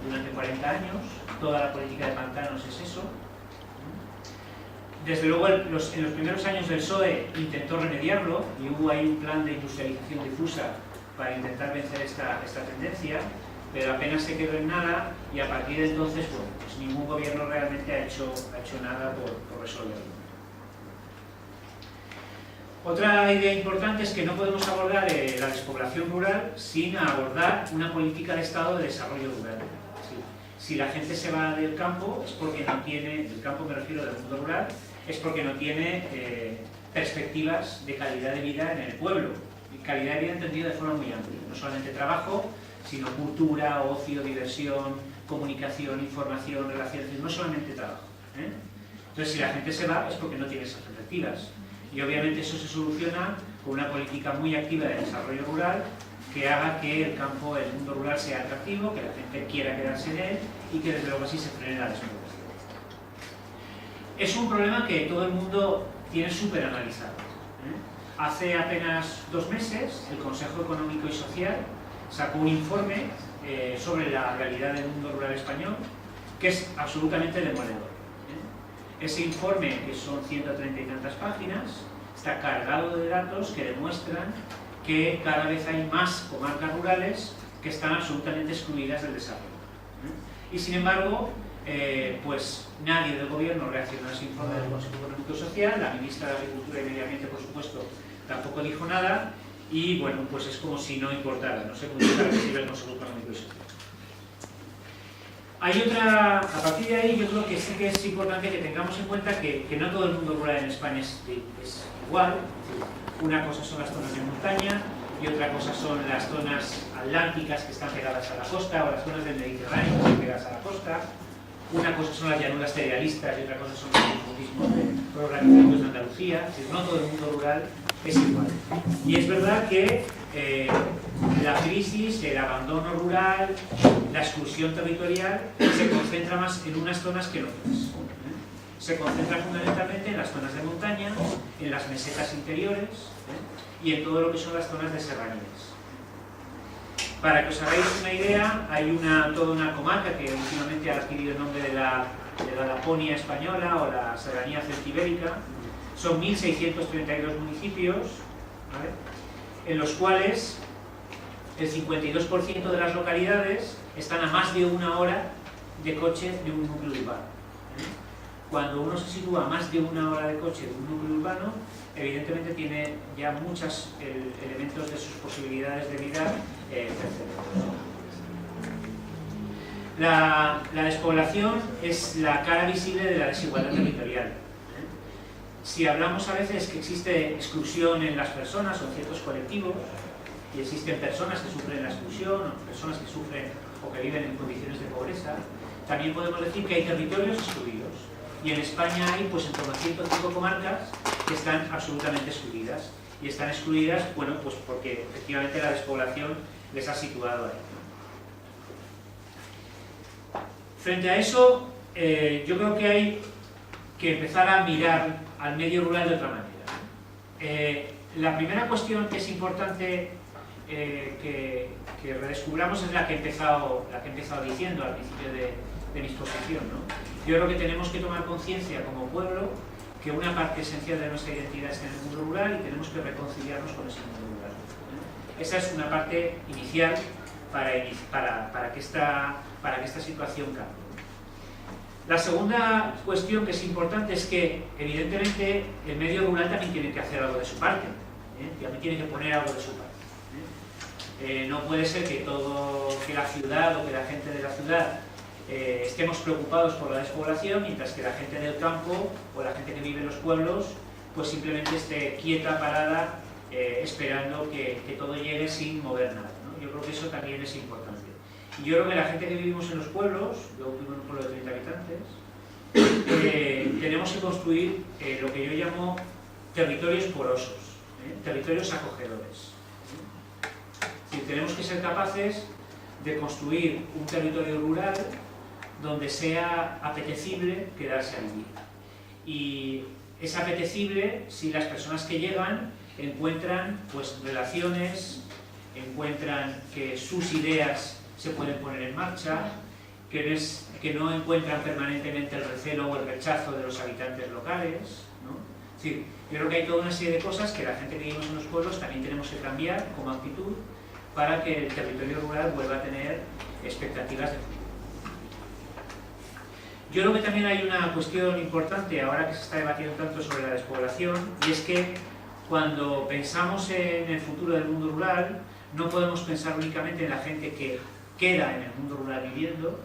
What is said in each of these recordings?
durante 40 años, toda la política de pantanos es eso. Desde luego, en los primeros años del PSOE intentó remediarlo y hubo ahí un plan de industrialización difusa para intentar vencer esta tendencia, pero apenas se quedó en nada y a partir de entonces, bueno, pues ningún gobierno realmente ha hecho nada por resolverlo. Otra idea importante es que no podemos abordar la despoblación rural sin abordar una política de Estado de desarrollo rural. Si la gente se va del campo, es porque no tiene, del campo me refiero del mundo rural, es porque no tiene perspectivas de calidad de vida en el pueblo. Y calidad de vida entendida de forma muy amplia, no solamente trabajo, sino cultura, ocio, diversión, comunicación, información, relaciones, no solamente trabajo. Entonces, si la gente se va, es porque no tiene esas perspectivas. Y obviamente eso se soluciona con una política muy activa de desarrollo rural que haga que el campo, el mundo rural sea atractivo, que la gente quiera quedarse en él y que desde luego así se frene la despoblación. Es un problema que todo el mundo tiene súper analizado. Hace apenas 2 meses el Consejo Económico y Social sacó un informe sobre la realidad del mundo rural español que es absolutamente demoledor. Ese informe, que son 130 y tantas páginas, está cargado de datos que demuestran que cada vez hay más comarcas rurales que están absolutamente excluidas del desarrollo. Y sin embargo, pues nadie del gobierno reaccionó a ese informe del Consejo Económico y Social, la ministra de Agricultura y Medio Ambiente, por supuesto, tampoco dijo nada, y bueno, pues es como si no importara, no sé muy bien para qué sirve el Consejo Económico y Social. Hay otra, a partir de ahí yo creo que sí que es importante que tengamos en cuenta que no todo el mundo rural en España es igual. Una cosa son las zonas de montaña y otra cosa son las zonas atlánticas que están pegadas a la costa o las zonas del Mediterráneo que están pegadas a la costa. Una cosa son las llanuras cerealistas y otra cosa son los programáticos de Andalucía. Es decir, no todo el mundo rural es igual. Y es verdad que la crisis, el abandono rural, la exclusión territorial se concentra más en unas zonas que en otras. Se concentra fundamentalmente en las zonas de montaña, en las mesetas interiores y en todo lo que son las zonas de serranías. Para que os hagáis una idea, hay toda una comarca que últimamente ha adquirido el nombre de la Laponia española o la serranía celtibérica. Son 1.632 municipios, ¿vale?, en los cuales el 52% de las localidades están a más de 1 hora de coche de un núcleo urbano. Cuando uno se sitúa a más de 1 hora de coche de un núcleo urbano, evidentemente tiene ya muchos elementos de sus posibilidades de vida cercenados. La despoblación es la cara visible de la desigualdad territorial. Si hablamos a veces que existe exclusión en las personas o en ciertos colectivos, y existen personas que sufren la exclusión, o personas que sufren o que viven en condiciones de pobreza, también podemos decir que hay territorios excluidos. Y en España hay pues en torno a 105 comarcas que están absolutamente excluidas. Y están excluidas, bueno, pues porque efectivamente la despoblación les ha situado ahí. Frente a eso, yo creo que hay que empezar a mirar al medio rural de otra manera. La primera cuestión que es importante que redescubramos es la que he empezado diciendo al principio de mi exposición, ¿no? Yo creo que tenemos que tomar conciencia como pueblo que una parte esencial de nuestra identidad está en el mundo rural y tenemos que reconciliarnos con ese mundo rural. Esa es una parte inicial para que esta situación cambie. La segunda cuestión que es importante es que, evidentemente, el medio rural también tiene que hacer algo de su parte, también tiene que poner algo de su parte. No puede ser que la ciudad o que la gente de la ciudad estemos preocupados por la despoblación, mientras que la gente del campo o la gente que vive en los pueblos pues simplemente esté quieta, parada, esperando que todo llegue sin mover nada, ¿no? Yo creo que eso también es importante. Y yo creo que la gente que vivimos en los pueblos, yo vivo en un pueblo de 30 habitantes, tenemos que construir lo que yo llamo territorios porosos, territorios acogedores. Es decir, tenemos que ser capaces de construir un territorio rural donde sea apetecible quedarse a vivir. Y es apetecible si las personas que llegan encuentran pues relaciones, encuentran que sus ideas se pueden poner en marcha, que no encuentran permanentemente el recelo o el rechazo de los habitantes locales, ¿no? Es decir, yo creo que hay toda una serie de cosas que la gente que vivimos en los pueblos también tenemos que cambiar como actitud para que el territorio rural vuelva a tener expectativas de futuro. Yo creo que también hay una cuestión importante ahora que se está debatiendo tanto sobre la despoblación, y es que cuando pensamos en el futuro del mundo rural no podemos pensar únicamente en la gente que queda en el mundo rural viviendo,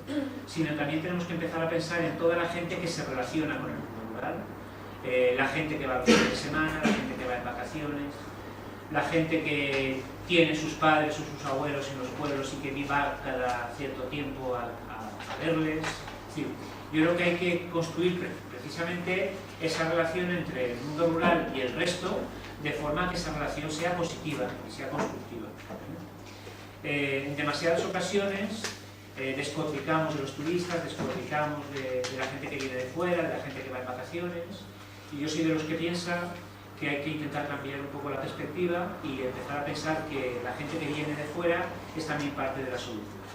sino también tenemos que empezar a pensar en toda la gente que se relaciona con el mundo rural, la gente que va los fines de semana, la gente que va en vacaciones, la gente que tiene sus padres o sus abuelos en los pueblos y que va cada cierto tiempo a verles. Es decir, yo creo que hay que construir precisamente esa relación entre el mundo rural y el resto, de forma que esa relación sea positiva y sea constructiva. En demasiadas ocasiones despotricamos de los turistas, despotricamos de la gente que viene de fuera, de la gente que va en vacaciones, y yo soy de los que piensa que hay que intentar cambiar un poco la perspectiva y empezar a pensar que la gente que viene de fuera es también parte de la solución.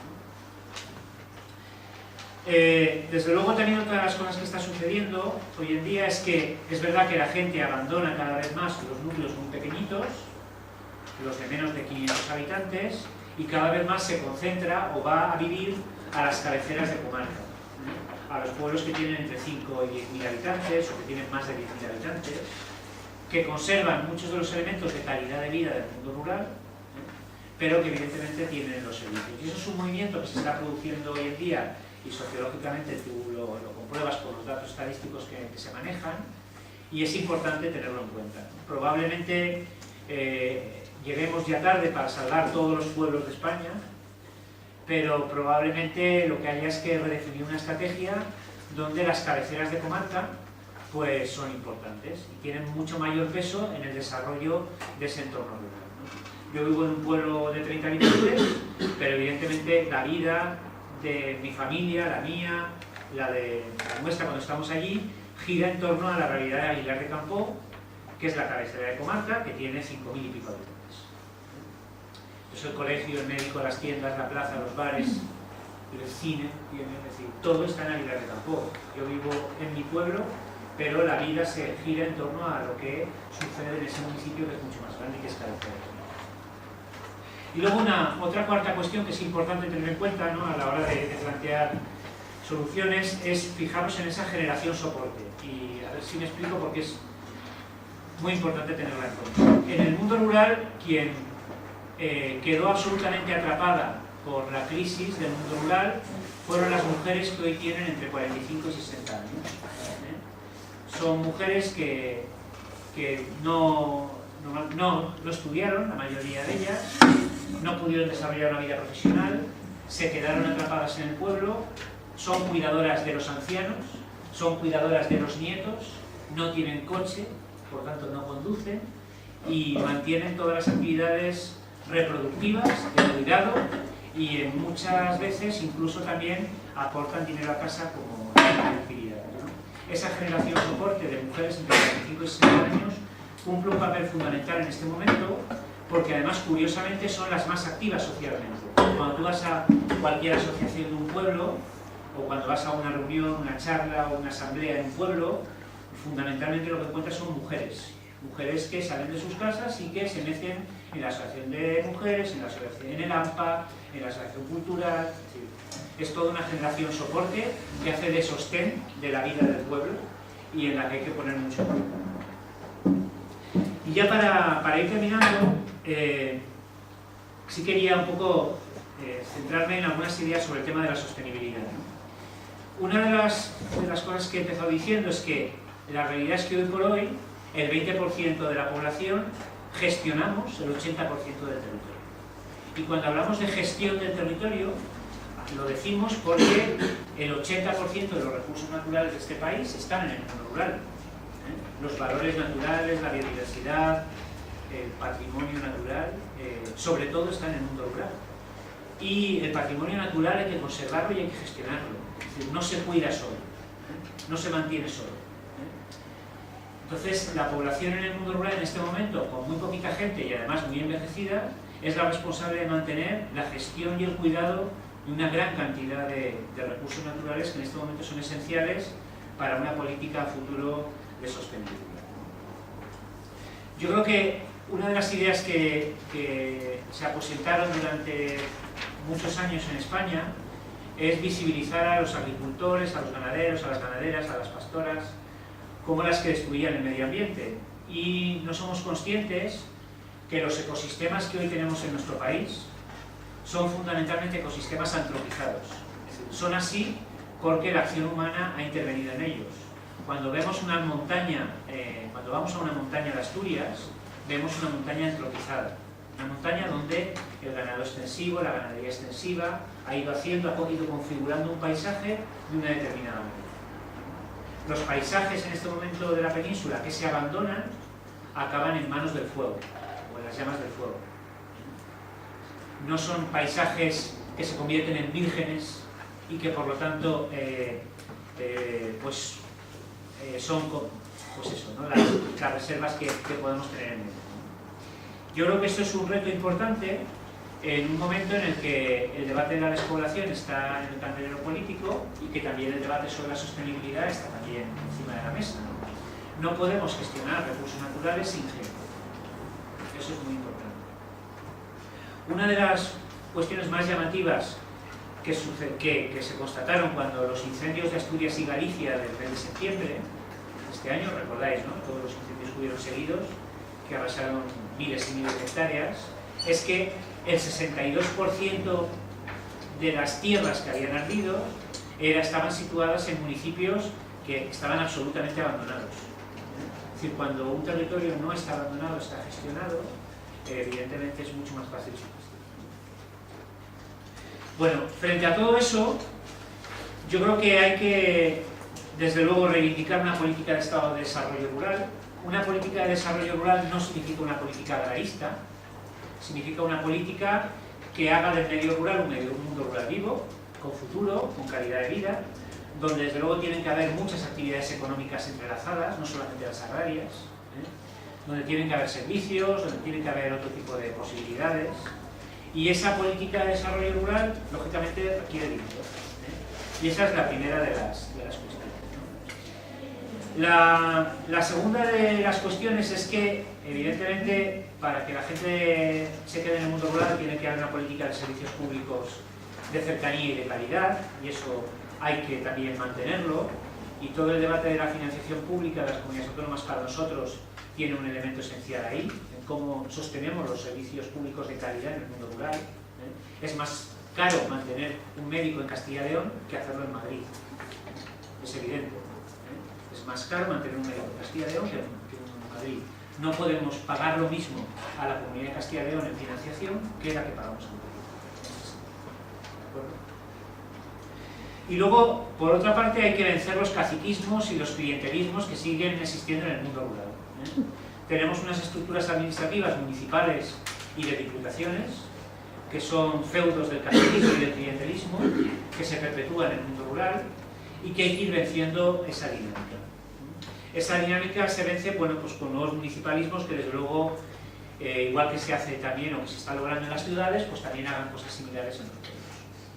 Desde luego también otra de las cosas que está sucediendo hoy en día es que es verdad que la gente abandona cada vez más los núcleos muy pequeñitos, los de menos de 500 habitantes, y cada vez más se concentra o va a vivir a las cabeceras de comarca, a los pueblos que tienen entre 5 y 10.000 habitantes o que tienen más de 10.000 habitantes, que conservan muchos de los elementos de calidad de vida del mundo rural, pero que evidentemente tienen los servicios. Y eso es un movimiento que se está produciendo hoy en día, y sociológicamente tú lo compruebas por los datos estadísticos que se manejan, y es importante tenerlo en cuenta. Probablemente lleguemos ya tarde para salvar todos los pueblos de España, pero probablemente lo que haya es que redefinir una estrategia donde las cabeceras de comarca pues son importantes y tienen mucho mayor peso en el desarrollo de ese entorno rural, ¿no? Yo vivo en un pueblo de 30 habitantes, pero evidentemente la vida de mi familia, la mía, la nuestra cuando estamos allí, gira en torno a la realidad de Aguilar de Campoo, que es la cabecera de comarca, que tiene 5.000 y pico habitantes. Pues el colegio, el médico, las tiendas, la plaza, los bares, el cine, es decir, todo está en Aguilar de Campoo. Yo vivo en mi pueblo, pero la vida se gira en torno a lo que sucede en ese municipio, que es mucho más grande y que es cabecera. Y luego otra cuarta cuestión que es importante tener en cuenta, ¿no?, a la hora de plantear soluciones, es fijarnos en esa generación soporte. Y a ver si me explico, porque es muy importante tenerla en cuenta. En el mundo rural, quien quedó absolutamente atrapada por la crisis del mundo rural fueron las mujeres que hoy tienen entre 45 y 60 años. Son mujeres que no estudiaron, la mayoría de ellas, no pudieron desarrollar una vida profesional, se quedaron atrapadas en el pueblo, son cuidadoras de los ancianos, son cuidadoras de los nietos, no tienen coche, por tanto no conducen, y mantienen todas las actividades reproductivas, de cuidado, y muchas veces incluso también aportan dinero a casa como utilidad, ¿no? Esa generación soporte de mujeres entre 45 y 60 años cumple un papel fundamental en este momento, porque además curiosamente son las más activas socialmente. Cuando tú vas a cualquier asociación de un pueblo, o cuando vas a una reunión, una charla o una asamblea en un pueblo, fundamentalmente lo que encuentras son mujeres que salen de sus casas y que se meten en la asociación de mujeres, en la asociación, en el AMPA, en la asociación cultural. Es toda una generación soporte que hace de sostén de la vida del pueblo y en la que hay que poner mucho valor. Y ya para ir terminando, sí quería un poco centrarme en algunas ideas sobre el tema de la sostenibilidad, ¿no? Una de las cosas que he empezado diciendo es que la realidad es que hoy por hoy el 20% de la población gestionamos el 80% del territorio. Y cuando hablamos de gestión del territorio, lo decimos porque el 80% de los recursos naturales de este país están en el mundo rural. Los valores naturales, la biodiversidad, el patrimonio natural, sobre todo está en el mundo rural. Y el patrimonio natural hay que conservarlo y hay que gestionarlo. Es decir, no se cuida solo, no se mantiene solo. Entonces, la población en el mundo rural en este momento, con muy poquita gente y además muy envejecida, es la responsable de mantener la gestión y el cuidado y una gran cantidad de recursos naturales que en este momento son esenciales para una política a futuro de sostenibilidad. Yo creo que una de las ideas que se aposentaron durante muchos años en España es visibilizar a los agricultores, a los ganaderos, a las ganaderas, a las pastoras, como las que destruían el medio ambiente. Y no somos conscientes que los ecosistemas que hoy tenemos en nuestro país son fundamentalmente ecosistemas antropizados. Son así porque la acción humana ha intervenido en ellos. Cuando vemos una montaña, cuando vamos a una montaña de Asturias, vemos una montaña antropizada. Una montaña donde el ganado extensivo, la ganadería extensiva, ha ido configurando un paisaje de una determinada manera. Los paisajes en este momento de la península que se abandonan acaban en manos del fuego, o en las llamas del fuego. No son paisajes que se convierten en vírgenes y que por lo tanto son pues eso, ¿no? las reservas que podemos tener en el. Yo creo que esto es un reto importante en un momento en el que el debate de la despoblación está en el candelero político y que también el debate sobre la sostenibilidad está también encima de la mesa. No podemos gestionar recursos naturales sin gente. Eso es muy importante. Una de las cuestiones más llamativas que se constataron cuando los incendios de Asturias y Galicia del mes de septiembre de este año, recordáis, ¿no? Todos los incendios que hubieron seguidos, que arrasaron miles y miles de hectáreas, es que el 62% de las tierras que habían ardido estaban situadas en municipios que estaban absolutamente abandonados. Es decir, cuando un territorio no está abandonado, está gestionado, evidentemente es mucho más fácil su gestión. Bueno, frente a todo eso, yo creo que hay que, desde luego, reivindicar una política de Estado de desarrollo rural. Una política de desarrollo rural no significa una política agrarista, significa una política que haga del medio rural un mundo rural vivo, con futuro, con calidad de vida, donde desde luego tienen que haber muchas actividades económicas entrelazadas, no solamente las agrarias, donde tienen que haber servicios, donde tienen que haber otro tipo de posibilidades, y esa política de desarrollo rural, lógicamente, requiere dinero. Y esa es la primera de las cuestiones. La segunda de las cuestiones es que, evidentemente, para que la gente se quede en el mundo rural tiene que haber una política de servicios públicos de cercanía y de calidad, y eso hay que también mantenerlo, y todo el debate de la financiación pública de las comunidades autónomas para nosotros tiene un elemento esencial ahí, en cómo sostenemos los servicios públicos de calidad en el mundo rural. Es más caro mantener un médico en Castilla y León que hacerlo en Madrid, es evidente. Es más caro mantener un médico en Castilla y León que en Madrid. No podemos pagar lo mismo a la comunidad de Castilla y León en financiación que la que pagamos en Madrid. ¿De acuerdo? Y luego, por otra parte, hay que vencer los caciquismos y los clientelismos que siguen existiendo en el mundo rural. Tenemos unas estructuras administrativas municipales y de diputaciones que son feudos del caciquismo y del clientelismo que se perpetúan en el mundo rural y que hay que ir venciendo esa dinámica. Esa dinámica se vence, bueno, pues con nuevos municipalismos que desde luego, igual que se hace también o que se está logrando en las ciudades, pues también hagan cosas similares en los pueblos.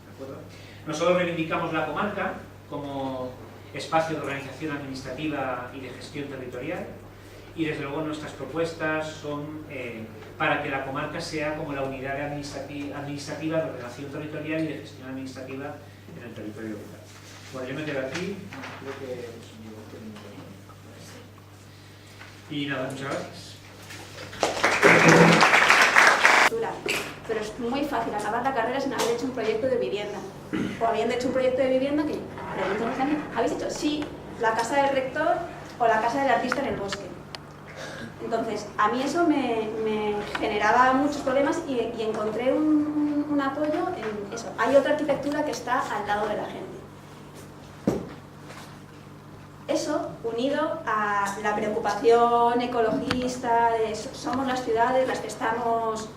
¿De acuerdo? Nosotros reivindicamos la comarca como espacio de organización administrativa y de gestión territorial, y desde luego nuestras propuestas son para que la comarca sea como la unidad administrativa de ordenación territorial y de gestión administrativa en el territorio local. Bueno, yo me quedo aquí, creo que es un minuto. Y nada, muchas gracias. Pero es muy fácil acabar la carrera sin haber hecho un proyecto de vivienda. O habiendo hecho un proyecto de vivienda que, pregúntanos a mí, ¿habéis hecho? Sí, la casa del rector o la casa del artista en el bosque. Entonces, a mí eso me generaba muchos problemas y encontré un apoyo en eso. Hay otra arquitectura que está al lado de la gente. Eso, unido a la preocupación ecologista, somos las ciudades las que estamos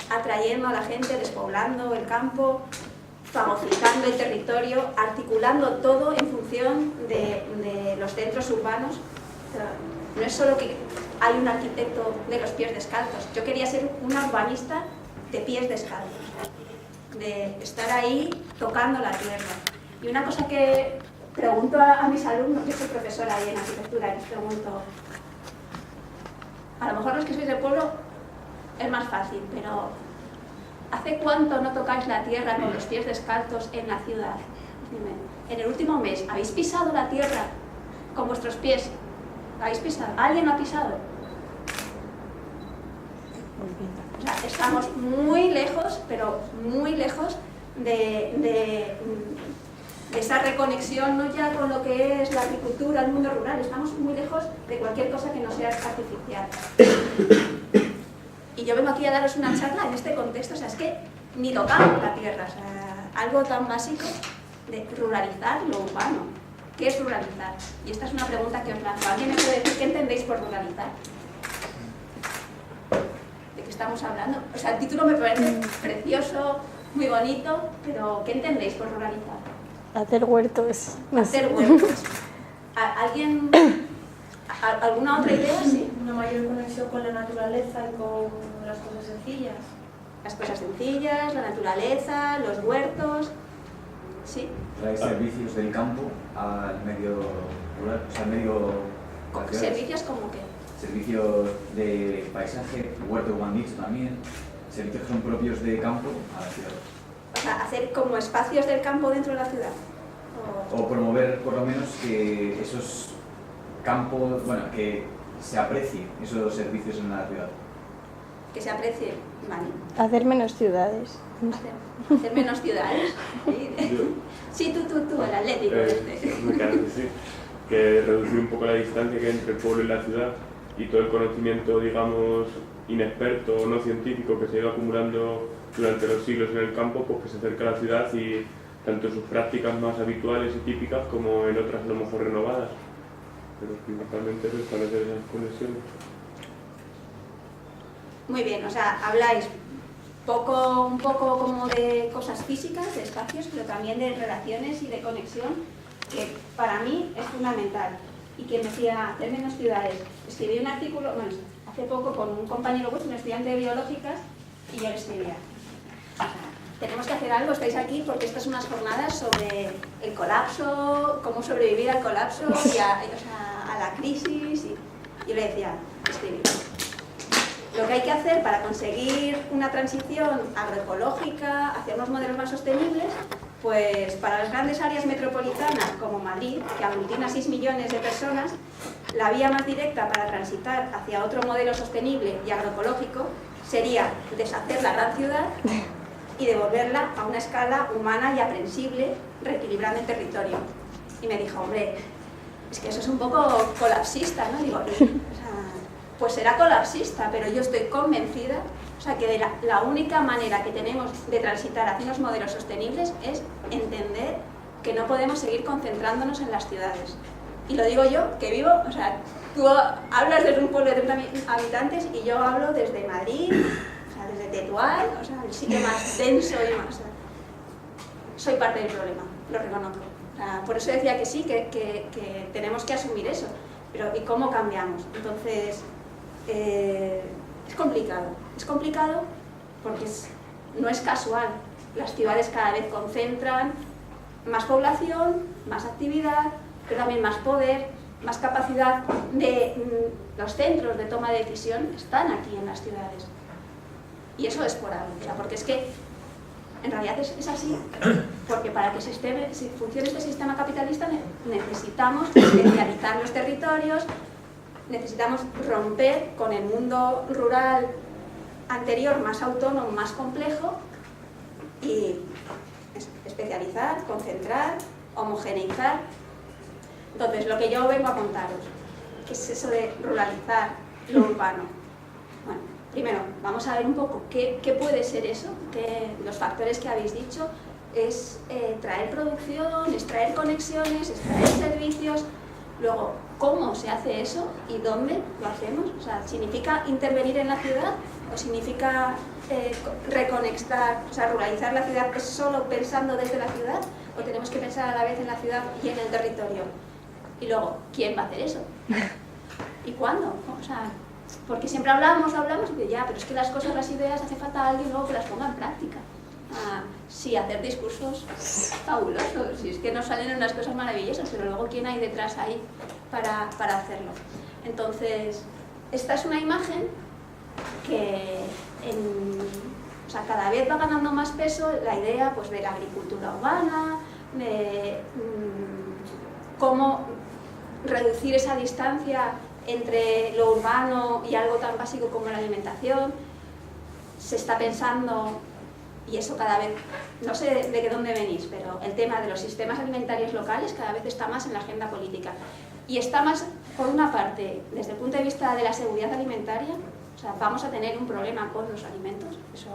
atrayendo a la gente, despoblando el campo, fagocitando el territorio, articulando todo en función de los centros urbanos. No es solo que hay un arquitecto de los pies descalzos. Yo quería ser una urbanista de pies descalzos. de estar ahí tocando la tierra. Y una cosa que pregunto a mis alumnos, yo soy profesora ahí en arquitectura, y les pregunto, a lo mejor los que sois del pueblo es más fácil, pero ¿hace cuánto no tocáis la tierra con los pies descalzos en la ciudad? Dime, en el último mes, ¿habéis pisado la tierra con vuestros pies? ¿La habéis pisado? ¿Alguien lo ha pisado? O sea, estamos muy lejos, pero muy lejos de esa reconexión, no ya con lo que es la agricultura, el mundo rural, estamos muy lejos de cualquier cosa que no sea artificial. Y yo vengo aquí a daros una charla en este contexto, o sea, es que ni tocamos la tierra, o sea, algo tan básico de ruralizar lo urbano. ¿Qué es ruralizar? Y esta es una pregunta que os lanzo. ¿Alguien me puede decir qué entendéis por ruralizar? ¿De qué estamos hablando? O sea, el título me parece precioso, muy bonito, pero ¿qué entendéis por ruralizar? Hacer huertos. Hacer huertos. ¿Alguien? ¿Alguna otra idea? Sí. Una mayor conexión con la naturaleza y con las cosas sencillas. Las cosas sencillas, la naturaleza, los huertos. Sí. Traer servicios del campo al medio rural, o sea, al medio... ¿Servicios como qué? Servicios de paisaje, huerto como han dicho también, servicios que son propios de campo a la ciudad. O sea, hacer como espacios del campo dentro de la ciudad. O promover por lo menos que esos campos, bueno, que se aprecien esos servicios en la ciudad. Que se aprecie, vale. Hacer menos ciudades. Hacer menos ciudades. Sí, tú, el atlético. Me queda que sí, que reducir un poco la distancia que hay entre el pueblo y la ciudad y todo el conocimiento, digamos, inexperto o no científico que se ha ido acumulando durante los siglos en el campo, pues que se acerque a la ciudad y tanto en sus prácticas más habituales y típicas como en otras a lo mejor renovadas. Pero principalmente es establecer esas conexiones. Muy bien, o sea, habláis un poco como de cosas físicas, de espacios, pero también de relaciones y de conexión, que para mí es fundamental. Y quien decía, hacer menos ciudades. Escribí un artículo, bueno, hace poco con un compañero vuestro, un estudiante de biológicas, y yo le escribía, tenemos que hacer algo, estáis aquí porque estas son unas jornadas sobre el colapso, cómo sobrevivir al colapso y a la crisis. Y yo le decía, escribir. Lo que hay que hacer para conseguir una transición agroecológica hacia unos modelos más sostenibles, pues para las grandes áreas metropolitanas como Madrid, que aglutina 6 millones de personas, la vía más directa para transitar hacia otro modelo sostenible y agroecológico sería deshacer la gran ciudad y devolverla a una escala humana y aprensible, reequilibrando el territorio. Y me dijo, hombre, es que eso es un poco colapsista, ¿no? Digo, pues será colapsista, pero yo estoy convencida, o sea, que la única manera que tenemos de transitar hacia unos modelos sostenibles es entender que no podemos seguir concentrándonos en las ciudades. Y lo digo yo, que vivo, o sea, tú hablas desde un pueblo de 30.000 habitantes y yo hablo desde Madrid, o sea, desde Tetuán, o sea, el sitio más denso y más... O sea, soy parte del problema, lo reconozco. O sea, por eso decía que sí, que tenemos que asumir eso. Pero ¿y cómo cambiamos? Entonces... es complicado porque no es casual. Las ciudades cada vez concentran más población, más actividad, pero también más poder, más capacidad de... los centros de toma de decisión están aquí en las ciudades. Y eso es por algo, o sea, porque es que en realidad es así, porque para que funcione este sistema capitalista necesitamos especializar los territorios, necesitamos romper con el mundo rural anterior, más autónomo, más complejo, y especializar, concentrar, homogeneizar. Entonces, lo que yo vengo a contaros, ¿qué es eso de ruralizar lo urbano? Bueno, primero, vamos a ver un poco qué puede ser eso, que los factores que habéis dicho es traer producción, es traer conexiones, es traer servicios. Luego, ¿cómo se hace eso y dónde lo hacemos? O sea, ¿significa intervenir en la ciudad o significa reconectar, o sea, ruralizar la ciudad es solo pensando desde la ciudad o tenemos que pensar a la vez en la ciudad y en el territorio? Y luego, ¿quién va a hacer eso? ¿Y cuándo? O sea, porque siempre hablamos y ya, pero es que las cosas, las ideas, hace falta alguien luego que las ponga en práctica. Sí, hacer discursos fabulosos, si es que nos salen unas cosas maravillosas, pero luego ¿quién hay detrás ahí para hacerlo? Entonces, esta es una imagen que o sea, cada vez va ganando más peso la idea pues, de la agricultura urbana, de cómo reducir esa distancia entre lo urbano y algo tan básico como la alimentación. Se está pensando, y eso cada vez, no sé de dónde venís, pero el tema de los sistemas alimentarios locales cada vez está más en la agenda política. Y está más, por una parte, desde el punto de vista de la seguridad alimentaria, o sea, vamos a tener un problema con los alimentos. Eso,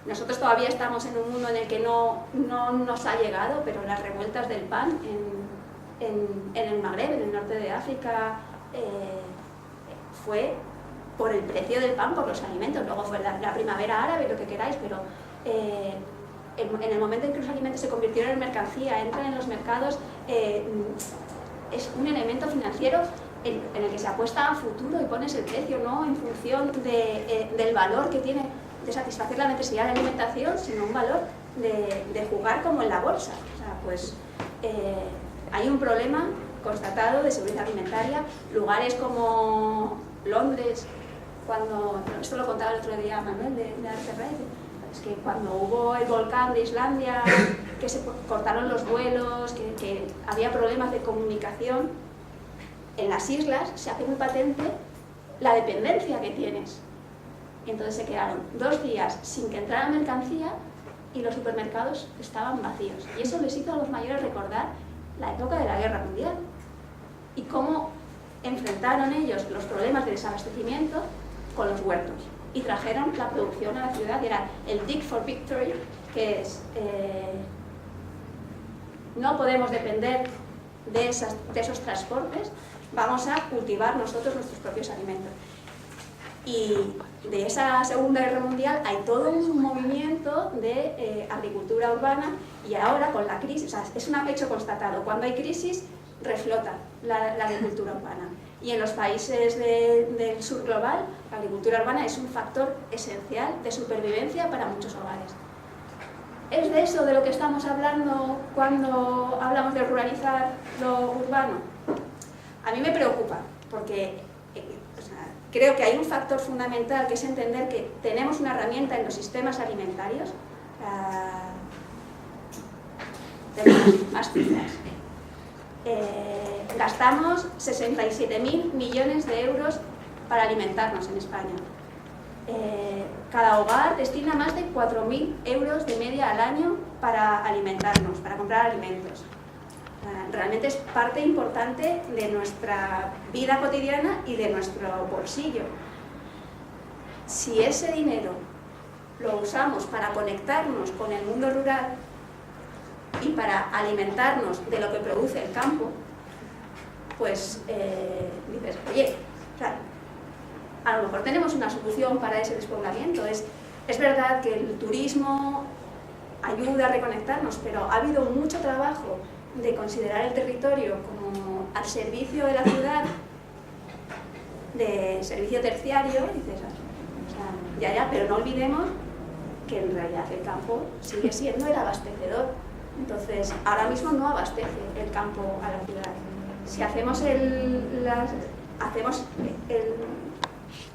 nosotros todavía estamos en un mundo en el que no nos ha llegado, pero las revueltas del pan en el Magreb, en el norte de África, fue por el precio del pan, por los alimentos. Luego fue la primavera árabe, lo que queráis, pero en el momento en que los alimentos se convirtieron en mercancía, entran en los mercados, es un elemento financiero en el que se apuesta a futuro y pones el precio, no en función del valor que tiene de satisfacer la necesidad de alimentación, sino un valor de jugar como en la bolsa. O sea, pues hay un problema constatado de seguridad alimentaria. Lugares como Londres, esto lo contaba el otro día Manuel de Arcerrey, es que cuando hubo el volcán de Islandia, que se cortaron los vuelos, que había problemas de comunicación, en las islas se hace muy patente la dependencia que tienes. Y entonces se quedaron 2 días sin que entrara mercancía y los supermercados estaban vacíos. Y eso les hizo a los mayores recordar la época de la Guerra Mundial y cómo enfrentaron ellos los problemas de desabastecimiento con los huertos y trajeron la producción a la ciudad, y era el Dig for Victory, que es no podemos depender de esos transportes, vamos a cultivar nosotros nuestros propios alimentos. Y de esa Segunda Guerra Mundial hay todo un movimiento de agricultura urbana, y ahora con la crisis, o sea, es un hecho constatado, cuando hay crisis reflota la agricultura urbana. Y en los países del sur global, la agricultura urbana es un factor esencial de supervivencia para muchos hogares. ¿Es de eso de lo que estamos hablando cuando hablamos de ruralizar lo urbano? A mí me preocupa, porque creo que hay un factor fundamental, que es entender que tenemos una herramienta en los sistemas alimentarios. Tenemos más cifras. Gastamos 67.000 millones de euros para alimentarnos en España. Cada hogar destina más de 4.000 euros de media al año para alimentarnos, para comprar alimentos. Realmente es parte importante de nuestra vida cotidiana y de nuestro bolsillo. Si ese dinero lo usamos para conectarnos con el mundo rural y para alimentarnos de lo que produce el campo, pues dices, oye, claro, a lo mejor tenemos una solución para ese despoblamiento. Es verdad que el turismo ayuda a reconectarnos, pero ha habido mucho trabajo de considerar el territorio como al servicio de la ciudad, de servicio terciario, dices, o sea, ya, pero no olvidemos que en realidad el campo sigue siendo el abastecedor. Entonces, ahora mismo no abastece el campo a la ciudad. Si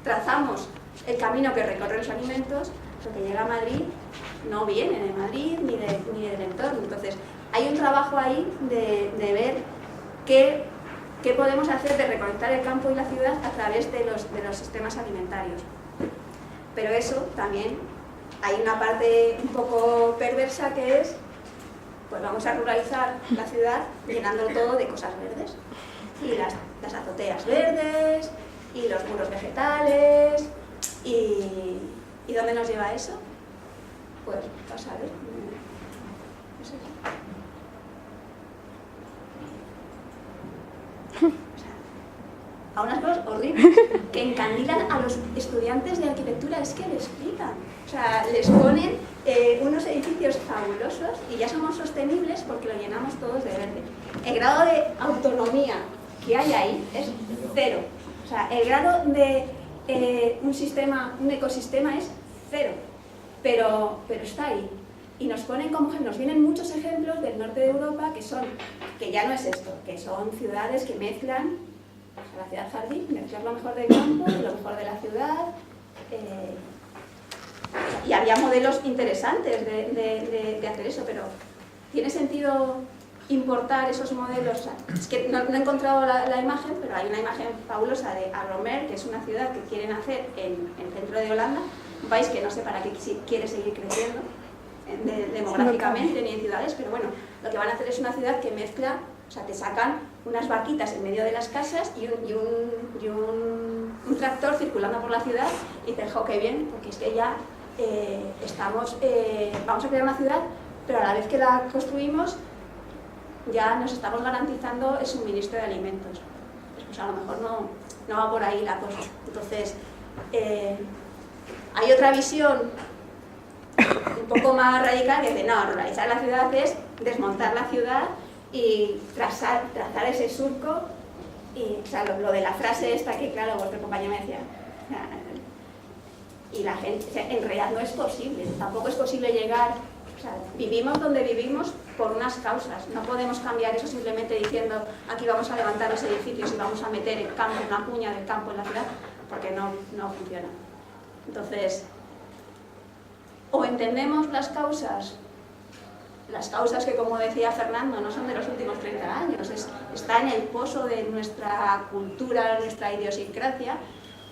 trazamos el camino que recorren los alimentos, lo que llega a Madrid no viene de Madrid ni del entorno. Entonces, hay un trabajo ahí de ver qué podemos hacer de reconectar el campo y la ciudad a través de los sistemas alimentarios. Pero eso también, hay una parte un poco perversa que es, pues vamos a ruralizar la ciudad llenándolo todo de cosas verdes. Y las azoteas verdes, y los muros vegetales, y ¿dónde nos lleva eso? Pues, vas a ver. No sé. A unas cosas horribles que encandilan a los estudiantes de arquitectura, es que les flipan. O sea, les ponen unos edificios fabulosos y ya somos sostenibles porque lo llenamos todos de verde. El grado de autonomía que hay ahí es 0. O sea, el grado de un ecosistema es 0. pero está ahí. Y nos ponen como ejemplo, nos vienen muchos ejemplos del norte de Europa que ya no es esto, que son ciudades que mezclan, o sea, la ciudad jardín, mezclar lo mejor del campo, lo mejor de la ciudad. Y había modelos interesantes de hacer eso, pero ¿tiene sentido importar esos modelos? O sea, es que no he encontrado la imagen, pero hay una imagen fabulosa de Agromer, que es una ciudad que quieren hacer en el centro de Holanda, un país que no sé para qué quiere seguir creciendo demográficamente ni en ciudades, pero bueno, lo que van a hacer es una ciudad que mezcla, o sea, te sacan unas vaquitas en medio de las casas y un tractor circulando por la ciudad y dices, jo, qué bien, porque es que ya vamos a crear una ciudad, pero a la vez que la construimos ya nos estamos garantizando el suministro de alimentos. Pues a lo mejor no va por ahí la cosa. Entonces, hay otra visión un poco más radical que dice, no, ruralizar la ciudad es desmontar la ciudad y trazar ese surco. Y, o sea, lo de la frase esta que, claro, vuestro compañero me decía, y la gente, o sea, en realidad no es posible, tampoco es posible llegar, o sea, vivimos donde vivimos por unas causas, no podemos cambiar eso simplemente diciendo aquí vamos a levantar los edificios y vamos a meter el campo, una cuña del campo en la ciudad, porque no funciona. Entonces, o entendemos las causas que, como decía Fernando, no son de los últimos 30 años, está en el pozo de nuestra cultura, nuestra idiosincrasia,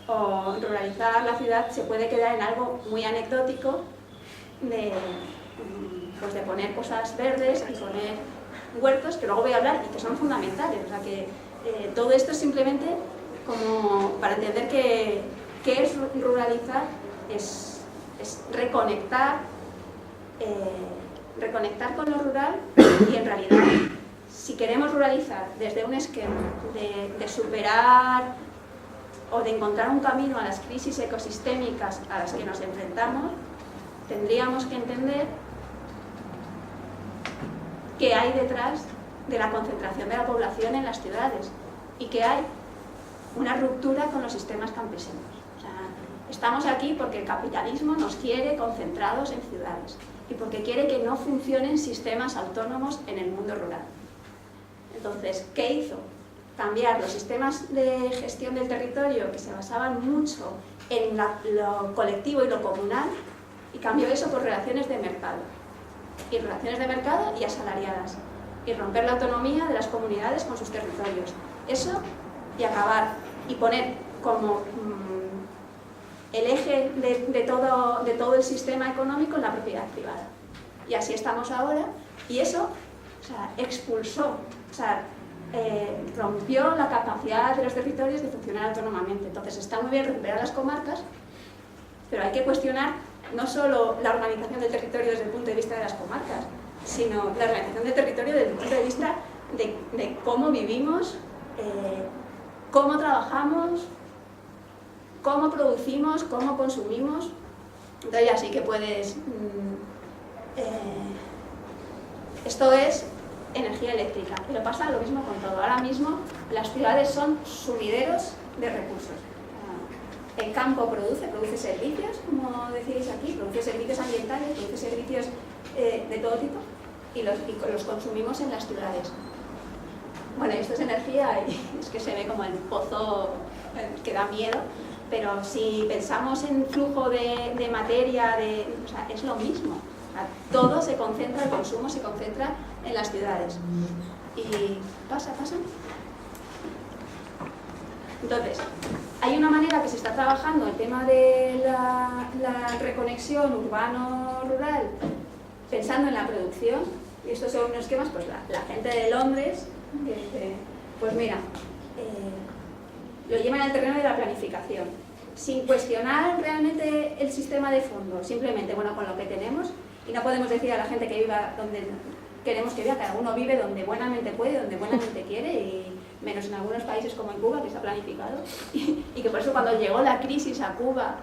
o ruralizar la ciudad se puede quedar en algo muy anecdótico de poner cosas verdes y poner huertos, que luego voy a hablar y que son fundamentales. O sea que todo esto es simplemente como para entender que es ruralizar, es reconectar con lo rural, y en realidad si queremos ruralizar desde un esquema de superar o de encontrar un camino a las crisis ecosistémicas a las que nos enfrentamos, tendríamos que entender qué hay detrás de la concentración de la población en las ciudades y que hay una ruptura con los sistemas campesinos. O sea, estamos aquí porque el capitalismo nos quiere concentrados en ciudades y porque quiere que no funcionen sistemas autónomos en el mundo rural. Entonces, ¿qué hizo? Cambiar los sistemas de gestión del territorio que se basaban mucho en lo colectivo y lo comunal, y cambió eso por relaciones de mercado. Y relaciones de mercado y asalariadas. Y romper la autonomía de las comunidades con sus territorios. Eso, y acabar, y poner como el eje de todo el sistema económico en la propiedad privada. Y así estamos ahora, y eso, o sea, expulsó, o sea, rompió la capacidad de los territorios de funcionar autónomamente. Entonces está muy bien recuperar las comarcas, pero hay que cuestionar no solo la organización del territorio desde el punto de vista de las comarcas, sino la organización del territorio desde el punto de vista de cómo vivimos, cómo trabajamos, cómo producimos, cómo consumimos. Entonces ya sí que puedes... esto es energía eléctrica, pero pasa lo mismo con todo. Ahora mismo las ciudades son sumideros de recursos. El campo produce servicios, como decís aquí, produce servicios ambientales, produce servicios de todo tipo, y los consumimos en las ciudades. Bueno, esto es energía y es que se ve como el pozo que da miedo, pero si pensamos en flujo de materia, o sea, es lo mismo. O sea, todo se concentra, el consumo se concentra en las ciudades. Y pasa. Entonces, hay una manera que se está trabajando el tema de la reconexión urbano-rural pensando en la producción, y estos son unos esquemas, pues la gente de Londres, que dice, pues mira, lo llevan al terreno de la planificación, sin cuestionar realmente el sistema de fondo, simplemente, bueno, con lo que tenemos, y no podemos decir a la gente que viva donde queremos que viva, cada uno vive donde buenamente puede, donde buenamente quiere, y menos en algunos países como en Cuba, que está planificado, y que por eso cuando llegó la crisis a Cuba,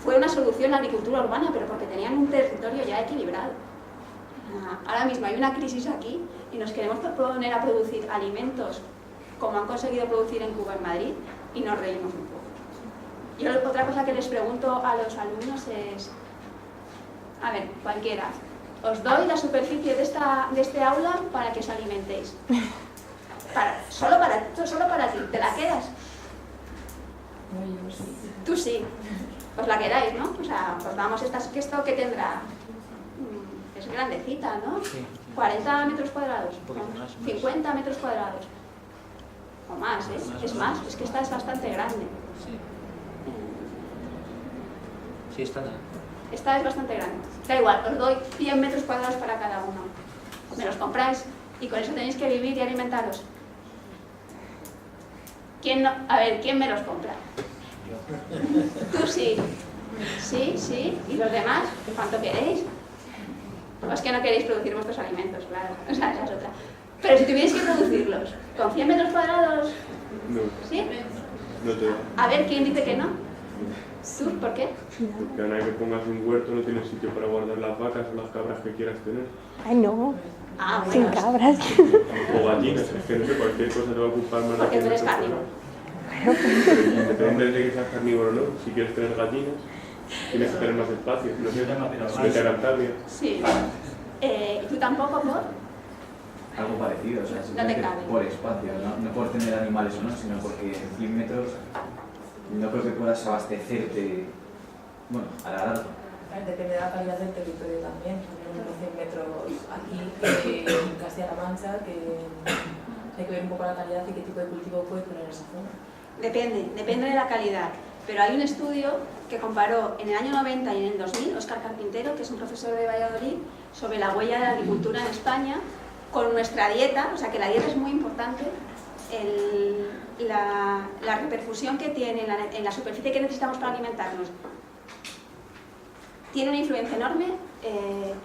fue una solución la agricultura urbana, pero porque tenían un territorio ya equilibrado. Ahora mismo hay una crisis aquí y nos queremos poner a producir alimentos como han conseguido producir en Cuba, en Madrid, y nos reímos un poco. Yo otra cosa que les pregunto a los alumnos es, a ver, cualquiera, os doy la superficie de este aula para que os alimentéis. Solo para ti, ¿te la quedas? No, yo sí. Tú sí, os la quedáis, ¿no? O sea, pues damos esto que tendrá, es grandecita, ¿no? Sí. 40 metros cuadrados, Un poquito más, 50 metros cuadrados, o más, ¿eh? Es más, es que esta es bastante grande. Sí. Sí, está bien. Esta es bastante grande. Da igual, os doy 100 metros cuadrados para cada uno. Me los compráis y con eso tenéis que vivir y alimentaros. ¿Quién no? A ver, ¿quién me los compra? Tú sí. Sí, sí. ¿Y los demás? ¿Cuánto queréis? O es que no queréis producir vuestros alimentos, claro. O sea, esa es otra. Pero si tuvierais que producirlos, ¿con 100 metros cuadrados? No, ¿Sí? no te da. A ver, ¿quién dice que no? ¿Tú? ¿Por qué? Porque a nada que pongas un huerto no tienes sitio para guardar las vacas o las cabras que quieras tener. Ay, no, Ah, sin bueno. cabras. O gallinas, es que no sé, cualquier cosa te va a ocupar más de Porque tú 100 eres metros carnívoro. cuadrados. Independientemente de que seas carnívoro o no, si quieres tener gallinas, tienes que tener más espacio. No sé, vete a Cantabria. Sí. ¿Y tú tampoco, por? Algo parecido, o sea, simplemente cabe. por espacio, no por tener animales o no, sino porque en 100 metros no creo que puedas abastecerte, bueno, a la larga. Depende de la calidad del territorio también. Tenemos 100 metros aquí que en Castilla-La Mancha, que hay que ver un poco la calidad y qué tipo de cultivo puedes poner en esa zona. Depende de la calidad. Pero hay un estudio que comparó en el año 90 y en el 2000, Óscar Carpintero, que es un profesor de Valladolid, sobre la huella de la agricultura en España con nuestra dieta, o sea que la dieta es muy importante, la repercusión que tiene en la superficie que necesitamos para alimentarnos. Tiene una influencia enorme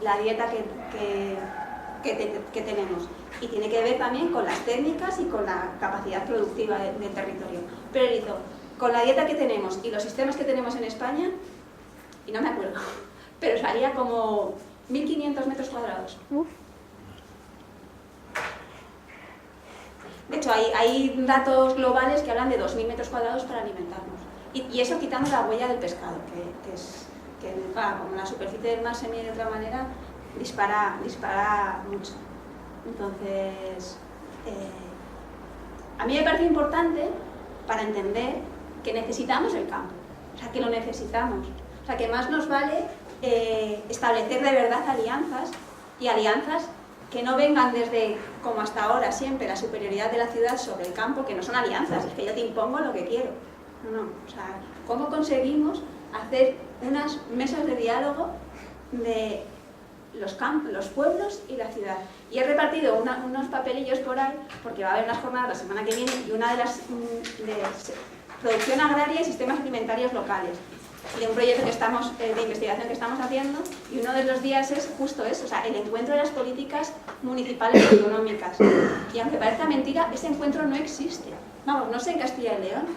la dieta que tenemos, y tiene que ver también con las técnicas y con la capacidad productiva del territorio. Pero él hizo, con la dieta que tenemos y los sistemas que tenemos en España, y no me acuerdo, pero salía como 1.500 metros cuadrados. De hecho, hay datos globales que hablan de 2.000 metros cuadrados para alimentarnos. Y eso quitando la huella del pescado, que como la superficie del mar se mide de otra manera, dispara mucho. Entonces, a mí me parece importante para entender que necesitamos el campo, o sea, que lo necesitamos. O sea, que más nos vale establecer de verdad alianzas, y alianzas que no vengan desde, como hasta ahora siempre, la superioridad de la ciudad sobre el campo, que no son alianzas, es que yo te impongo lo que quiero. No, o sea, ¿cómo conseguimos hacer unas mesas de diálogo de los campos, los pueblos y la ciudad? Y he repartido unos papelillos por ahí, porque va a haber unas jornadas la semana que viene, y una de las de producción agraria y sistemas alimentarios locales, de un proyecto de investigación que estamos haciendo, y uno de los días es justo eso, o sea, el encuentro de las políticas municipales y autonómicas. Y aunque parezca mentira, ese encuentro no existe. Vamos, no sé en Castilla y León,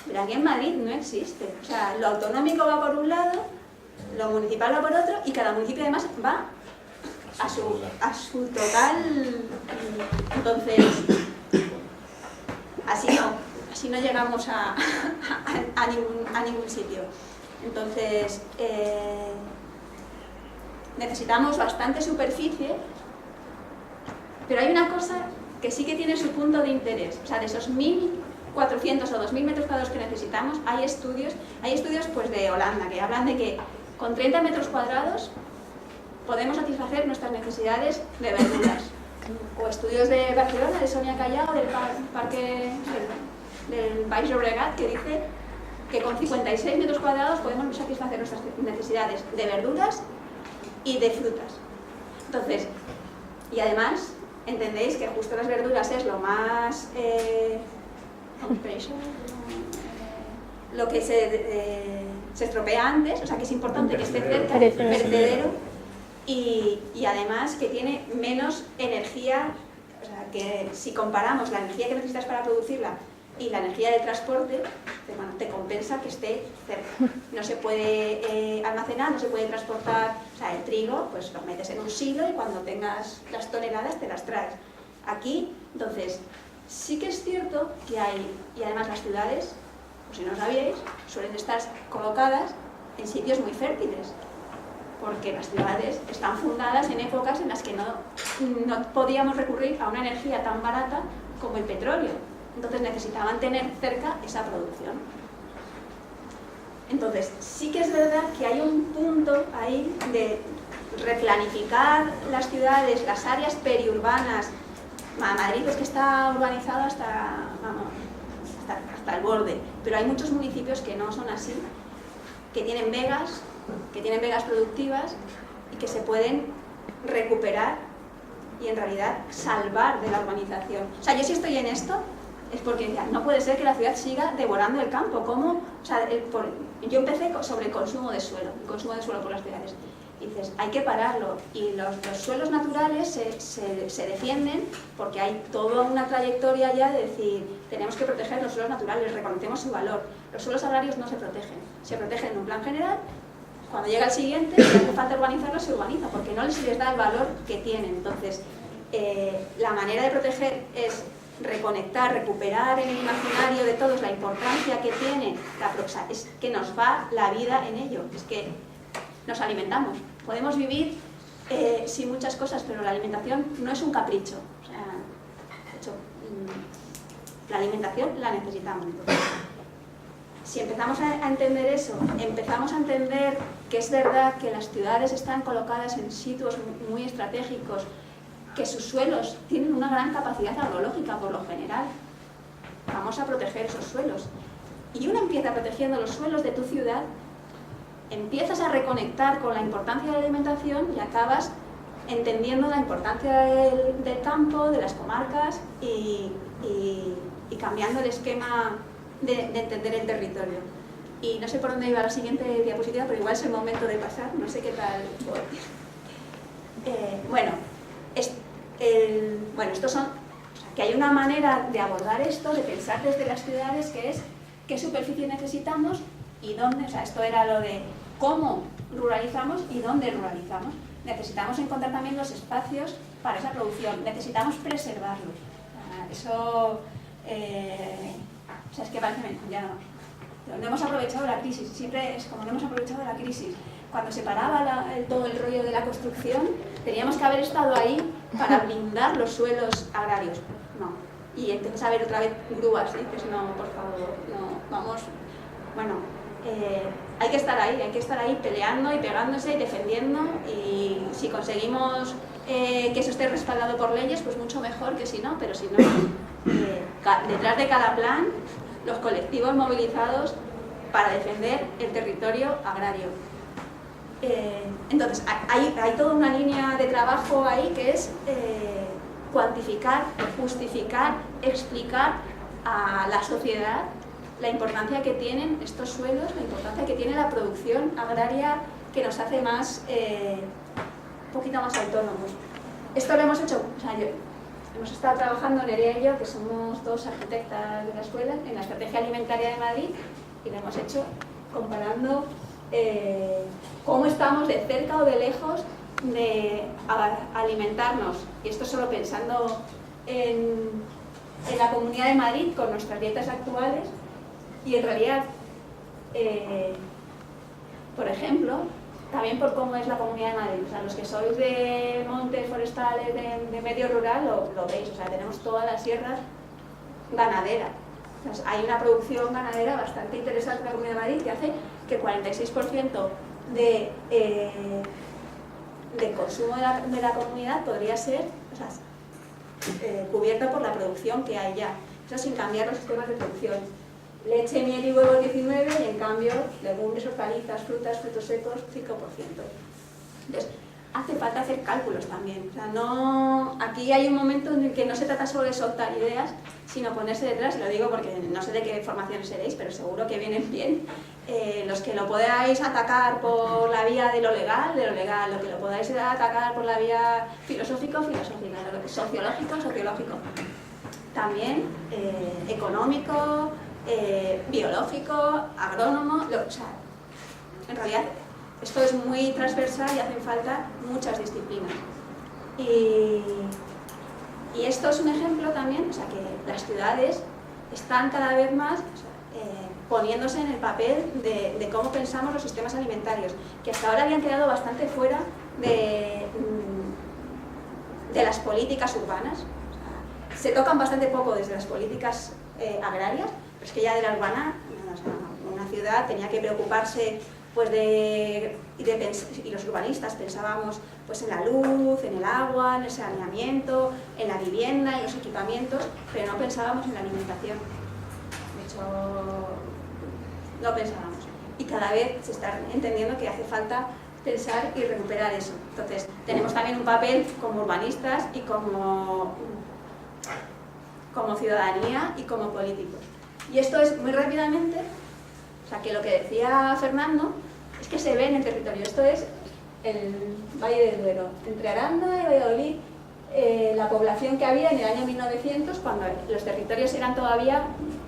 pero aquí en Madrid no existe. O sea, lo autonómico va por un lado, lo municipal va por otro, y cada municipio además va a su total. Entonces, así no llegamos a ningún sitio. Entonces, necesitamos bastante superficie, pero hay una cosa que sí que tiene su punto de interés. O sea, de esos 1.400 o 2.000 metros cuadrados que necesitamos, hay estudios pues de Holanda que hablan de que con 30 metros cuadrados podemos satisfacer nuestras necesidades de verduras. O estudios de Barcelona, de Sonia Callao, del parque del Baix Llobregat, que dice que con 56 metros cuadrados podemos satisfacer nuestras necesidades de verduras y de frutas. Entonces, y además, entendéis que justo las verduras es lo más... lo que se estropea antes, o sea que es importante que esté cerca del vertedero, y además que tiene menos energía, o sea que si comparamos la energía que necesitas para producirla y la energía de transporte, bueno, te compensa que esté cerca. No se puede almacenar, no se puede transportar, o sea, el trigo pues lo metes en un silo y cuando tengas las toneladas te las traes. Aquí, entonces, sí que es cierto que hay, y además las ciudades pues si no sabíais, suelen estar colocadas en sitios muy fértiles, porque las ciudades están fundadas en épocas en las que no podíamos recurrir a una energía tan barata como el petróleo. Entonces necesitaban tener cerca esa producción. Entonces, sí que es verdad que hay un punto ahí de replanificar las ciudades, las áreas periurbanas. Madrid es que está urbanizado hasta el borde, pero hay muchos municipios que no son así, que tienen vegas productivas y que se pueden recuperar y en realidad salvar de la urbanización. O sea, yo si estoy en esto es porque ya, no puede ser que la ciudad siga devorando el campo. ¿Cómo? O sea, yo empecé sobre el consumo de suelo por las ciudades. Y dices, hay que pararlo. Y los suelos naturales se defienden porque hay toda una trayectoria ya de decir, tenemos que proteger los suelos naturales, reconocemos su valor. Los suelos agrarios no se protegen en un plan general. Cuando llega el siguiente, si hace falta urbanizarlo, se urbaniza, porque no les da el valor que tienen. Entonces, la manera de proteger es reconectar, recuperar en el imaginario de todos la importancia que tiene la proxa, es que nos va la vida en ello, es que nos alimentamos. Podemos vivir sin muchas cosas, pero la alimentación no es un capricho. O sea, de hecho, la alimentación la necesitamos. Entonces, si empezamos a entender eso, empezamos a entender que es verdad que las ciudades están colocadas en sitios muy estratégicos, que sus suelos tienen una gran capacidad agrológica por lo general. Vamos a proteger esos suelos. Y uno empieza protegiendo los suelos de tu ciudad, empiezas a reconectar con la importancia de la alimentación y acabas entendiendo la importancia del campo, de las comarcas y cambiando el esquema de entender el territorio. Y no sé por dónde iba la siguiente diapositiva, pero igual es el momento de pasar, no sé qué tal voy. Estos son, que hay una manera de abordar esto, de pensar desde las ciudades, que es qué superficie necesitamos y dónde. O sea, esto era lo de cómo ruralizamos y dónde ruralizamos. Necesitamos encontrar también los espacios para esa producción, necesitamos preservarlos. Eso, o sea, es que parece ya no hemos aprovechado la crisis, siempre es como no hemos aprovechado la crisis. Cuando se paraba todo el rollo de la construcción, teníamos que haber estado ahí para blindar los suelos agrarios. No. Y entonces a ver otra vez grúas, ¿sí? Pues no, por favor, no, vamos. Bueno, hay que estar ahí peleando y pegándose y defendiendo, y si conseguimos que eso esté respaldado por leyes, pues mucho mejor que si no, pero si no, detrás de cada plan, los colectivos movilizados para defender el territorio agrario. Entonces, hay toda una línea de trabajo ahí que es cuantificar, justificar, explicar a la sociedad la importancia que tienen estos suelos, la importancia que tiene la producción agraria, que nos hace más, un poquito más autónomos. Esto lo hemos hecho, o sea, hemos estado trabajando Nerea y yo, que somos dos arquitectas de la escuela, en la Estrategia Alimentaria de Madrid, y lo hemos hecho comparando cómo estamos de cerca o de lejos de alimentarnos, y esto solo pensando en la Comunidad de Madrid con nuestras dietas actuales, y en realidad, por ejemplo, también por cómo es la Comunidad de Madrid. O sea, los que sois de montes forestales, de medio rural, lo veis. O sea, tenemos toda la sierra ganadera. Entonces, hay una producción ganadera bastante interesante en la Comunidad de Madrid que hace que el 46% del consumo de la comunidad podría ser, o sea, cubierto por la producción que hay ya. Eso sin cambiar los sistemas de producción. Leche, miel y huevos 19%, y en cambio legumbres, hortalizas, frutas, frutos secos 5%. Entonces, hace falta hacer cálculos también. O sea, aquí hay un momento en el que no se trata solo de soltar ideas, sino ponerse detrás, y lo digo porque no sé de qué formación seréis, pero seguro que vienen bien. Los que lo podáis atacar por la vía de lo legal, lo que lo podáis atacar por la vía filosófico, sociológico, también económico, biológico, agrónomo, o sea, en realidad esto es muy transversal y hacen falta muchas disciplinas. Y esto es un ejemplo también, o sea, que las ciudades están cada vez más, poniéndose en el papel de cómo pensamos los sistemas alimentarios, que hasta ahora habían quedado bastante fuera de las políticas urbanas. O sea, se tocan bastante poco desde las políticas agrarias, pero es que ya de la urbana, o sea, una ciudad tenía que preocuparse pues y los urbanistas pensábamos pues en la luz, en el agua, en el saneamiento, en la vivienda, en los equipamientos, pero no pensábamos en la alimentación. De hecho, no pensábamos. Y cada vez se está entendiendo que hace falta pensar y recuperar eso. Entonces, tenemos también un papel como urbanistas y como ciudadanía y como políticos. Y esto es muy rápidamente, o sea, que lo que decía Fernando es que se ve en el territorio. Esto es el Valle del Duero. Entre Aranda y Valladolid, la población que había en el año 1900, cuando los territorios eran todavía,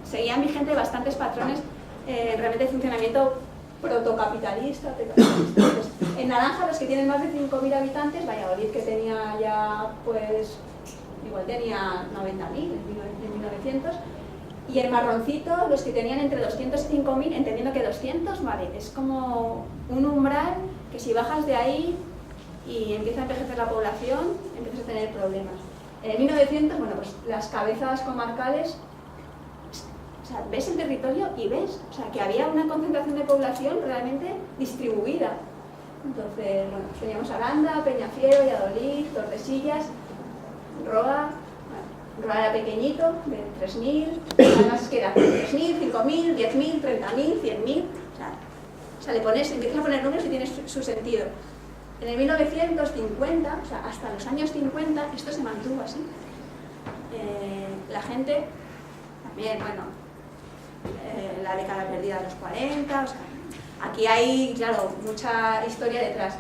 seguían vigentes bastantes patrones realmente de funcionamiento protocapitalista. Entonces, en naranja, los que tienen más de 5.000 habitantes, Valladolid, que tenía ya, pues, igual tenía 90.000 en 1900, y en marroncito, los que tenían entre 200 y 5.000, entendiendo que 200, vale, es como un umbral que si bajas de ahí y empieza a envejecer la población, empiezas a tener problemas. En 1900, bueno, pues las cabezas comarcales, o sea, ves el territorio y ves, o sea, que había una concentración de población realmente distribuida. Entonces, bueno, teníamos Aranda, Peñafiel, Valladolid, Tordesillas, Roa. Roa era pequeñito, de 3.000, además es que era 3.000, 5.000, 10.000, 30.000, 100.000, o sea, empiezas a poner números y tienes su sentido. En el 1950, o sea, hasta los años 50, esto se mantuvo así. La gente, también, bueno, la década perdida de los 40, o sea, aquí hay, claro, mucha historia detrás.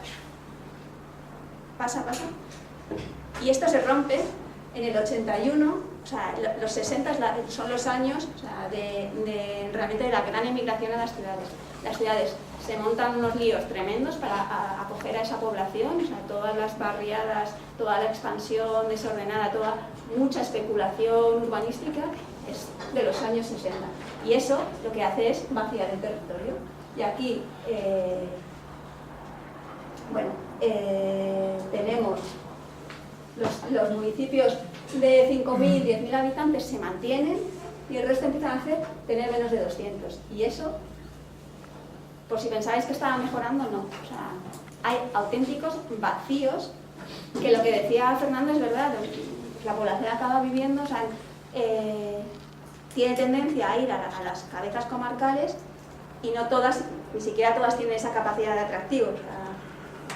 Pasa. Y esto se rompe en el 81, o sea, los 60 son los años, o sea, realmente de la gran emigración a las ciudades. Las ciudades se montan unos líos tremendos para acoger a esa población, o sea, todas las barriadas, toda la expansión desordenada, mucha especulación urbanística, es de los años 60. Y eso lo que hace es vaciar el territorio. Y aquí, tenemos los municipios de 5.000, 10.000 habitantes se mantienen y el resto empiezan a tener menos de 200. Y eso, por si pensáis que estaba mejorando, no. O sea, hay auténticos vacíos, que lo que decía Fernando es verdad. La población acaba viviendo, o sea, tiene tendencia a ir a las cabezas comarcales y no todas, ni siquiera todas tienen esa capacidad de atractivo. O sea,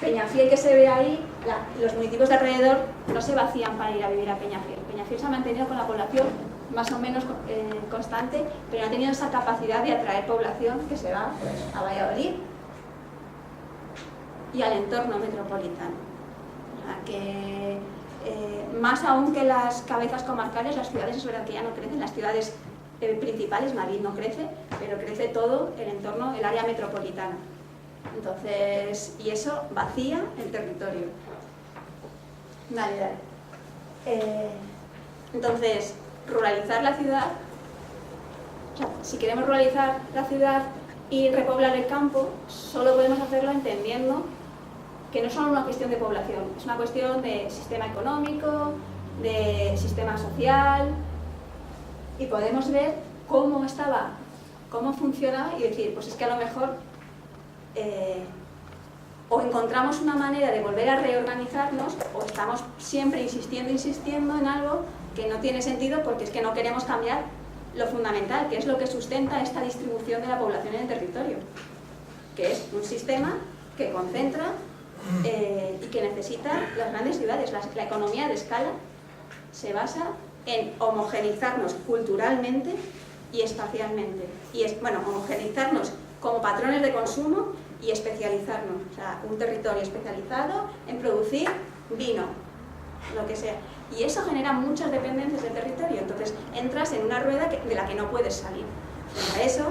Peñafiel, que se ve ahí, los municipios de alrededor no se vacían para ir a vivir a Peñafiel. Peñafiel se ha mantenido con la población más o menos constante, pero no ha tenido esa capacidad de atraer población que se va pues, a Valladolid y al entorno metropolitano. O sea, que más aún que las cabezas comarcales, las ciudades es verdad que ya no crecen, las ciudades principales, Madrid no crece, pero crece todo el entorno, el área metropolitana. Entonces, y eso vacía el territorio. Dale. Entonces, ruralizar la ciudad, o sea, si queremos ruralizar la ciudad y repoblar el campo, solo podemos hacerlo entendiendo que no es solo una cuestión de población, es una cuestión de sistema económico, de sistema social, y podemos ver cómo funcionaba y decir, pues es que a lo mejor o encontramos una manera de volver a reorganizarnos o estamos siempre insistiendo en algo que no tiene sentido porque es que no queremos cambiar lo fundamental, que es lo que sustenta esta distribución de la población en el territorio, que es un sistema que concentra y que necesita las grandes ciudades. La economía de escala se basa en homogeneizarnos culturalmente y espacialmente. Y homogeneizarnos como patrones de consumo y especializarnos. O sea, un territorio especializado en producir vino, lo que sea. Y eso genera muchas dependencias del territorio. Entonces entras en una rueda de la que no puedes salir. Para eso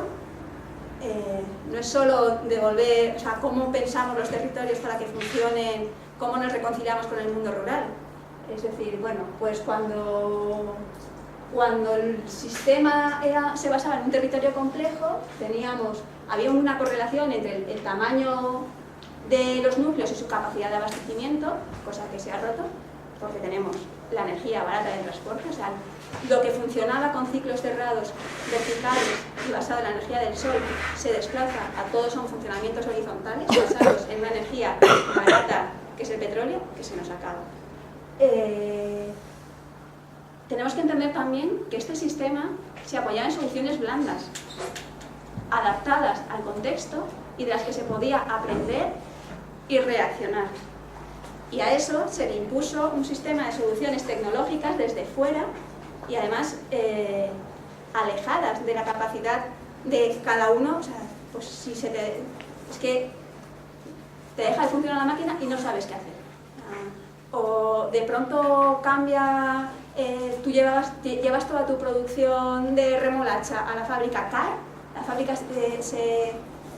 no es solo devolver, o sea, cómo pensamos los territorios para que funcionen, cómo nos reconciliamos con el mundo rural. Es decir, bueno, pues cuando cuando el sistema se basaba en un territorio complejo, había una correlación entre el tamaño de los núcleos y su capacidad de abastecimiento, cosa que se ha roto, porque tenemos la energía barata de transporte, o sea, lo que funcionaba con ciclos cerrados verticales y basado en la energía del sol se desplaza a todos son funcionamientos horizontales basados en una energía barata, que es el petróleo, que se nos acaba. Tenemos que entender también que este sistema se apoyaba en soluciones blandas, adaptadas al contexto y de las que se podía aprender y reaccionar. Y a eso se le impuso un sistema de soluciones tecnológicas desde fuera y además alejadas de la capacidad de cada uno. O sea, pues si es que te deja de funcionar la máquina y no sabes qué hacer. O de pronto cambia, tú llevas toda tu producción de remolacha a la fábrica CAR, la fábrica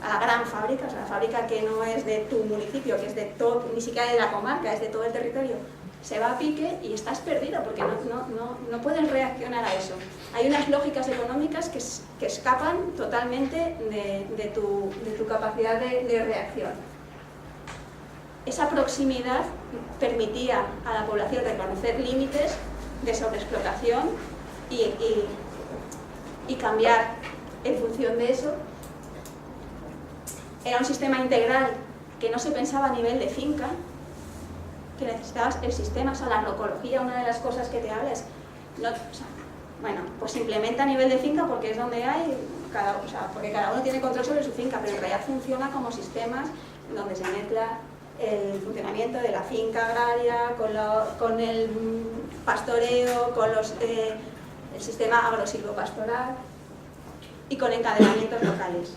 a la gran fábrica, o sea, la fábrica que no es de tu municipio, que es de todo, ni siquiera de la comarca, es de todo el territorio, se va a pique y estás perdido porque no puedes reaccionar a eso. Hay unas lógicas económicas que escapan totalmente de tu capacidad de reacción. Esa proximidad permitía a la población reconocer límites de sobreexplotación y cambiar en función de eso. Era un sistema integral que no se pensaba a nivel de finca, que necesitabas el sistema, o sea, la agroecología, una de las cosas que te habla es, pues se implementa a nivel de finca porque es donde hay, porque cada uno tiene control sobre su finca, pero en realidad funciona como sistemas donde se mezcla el funcionamiento de la finca agraria con el pastoreo, con el sistema agrosilvopastoral y con encadenamientos locales.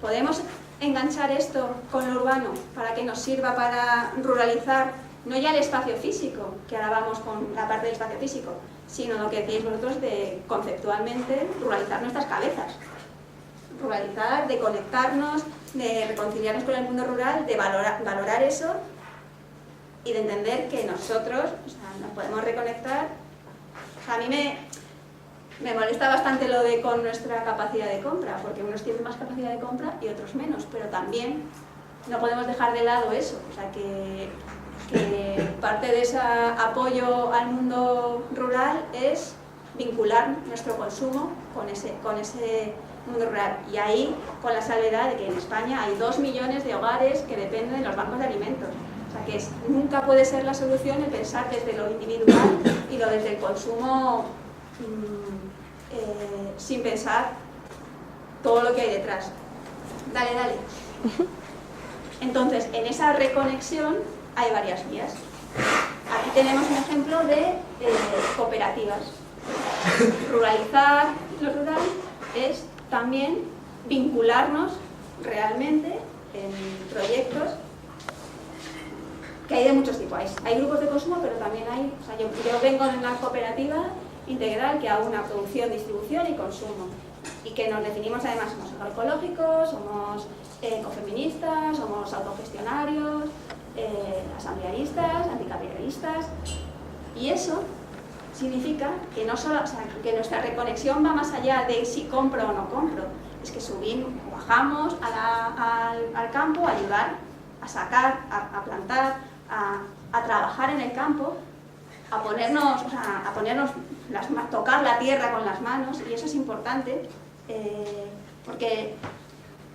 Podemos enganchar esto con lo urbano para que nos sirva para ruralizar no ya el espacio físico, que ahora vamos con la parte del espacio físico, sino lo que decís vosotros de conceptualmente ruralizar nuestras cabezas, ruralizar, de conectarnos, de reconciliarnos con el mundo rural, de valorar eso y de entender que nosotros nos podemos reconectar. A mí me molesta bastante lo de con nuestra capacidad de compra, porque unos tienen más capacidad de compra y otros menos, pero también no podemos dejar de lado eso, o sea que parte de ese apoyo al mundo rural es vincular nuestro consumo con ese mundo rural. Y ahí, con la salvedad de que en España hay 2 millones de hogares que dependen de los bancos de alimentos. O sea que nunca puede ser la solución el pensar desde lo individual y lo desde el consumo sin pensar todo lo que hay detrás. Dale. Entonces, en esa reconexión hay varias vías. Aquí tenemos un ejemplo de cooperativas. Ruralizar lo rural es también vincularnos realmente en proyectos que hay de muchos tipos. Hay grupos de consumo, pero también hay... O sea, yo vengo de una cooperativa integral que hago una producción, distribución y consumo. Y que nos definimos además, somos agroecológicos, somos ecofeministas, somos autogestionarios, asamblearistas, anticapitalistas. Y eso significa que no solo, que nuestra reconexión va más allá de si compro o no compro. Es que bajamos al campo a ayudar a sacar, a plantar, a trabajar en el campo, a tocar la tierra con las manos, y eso es importante porque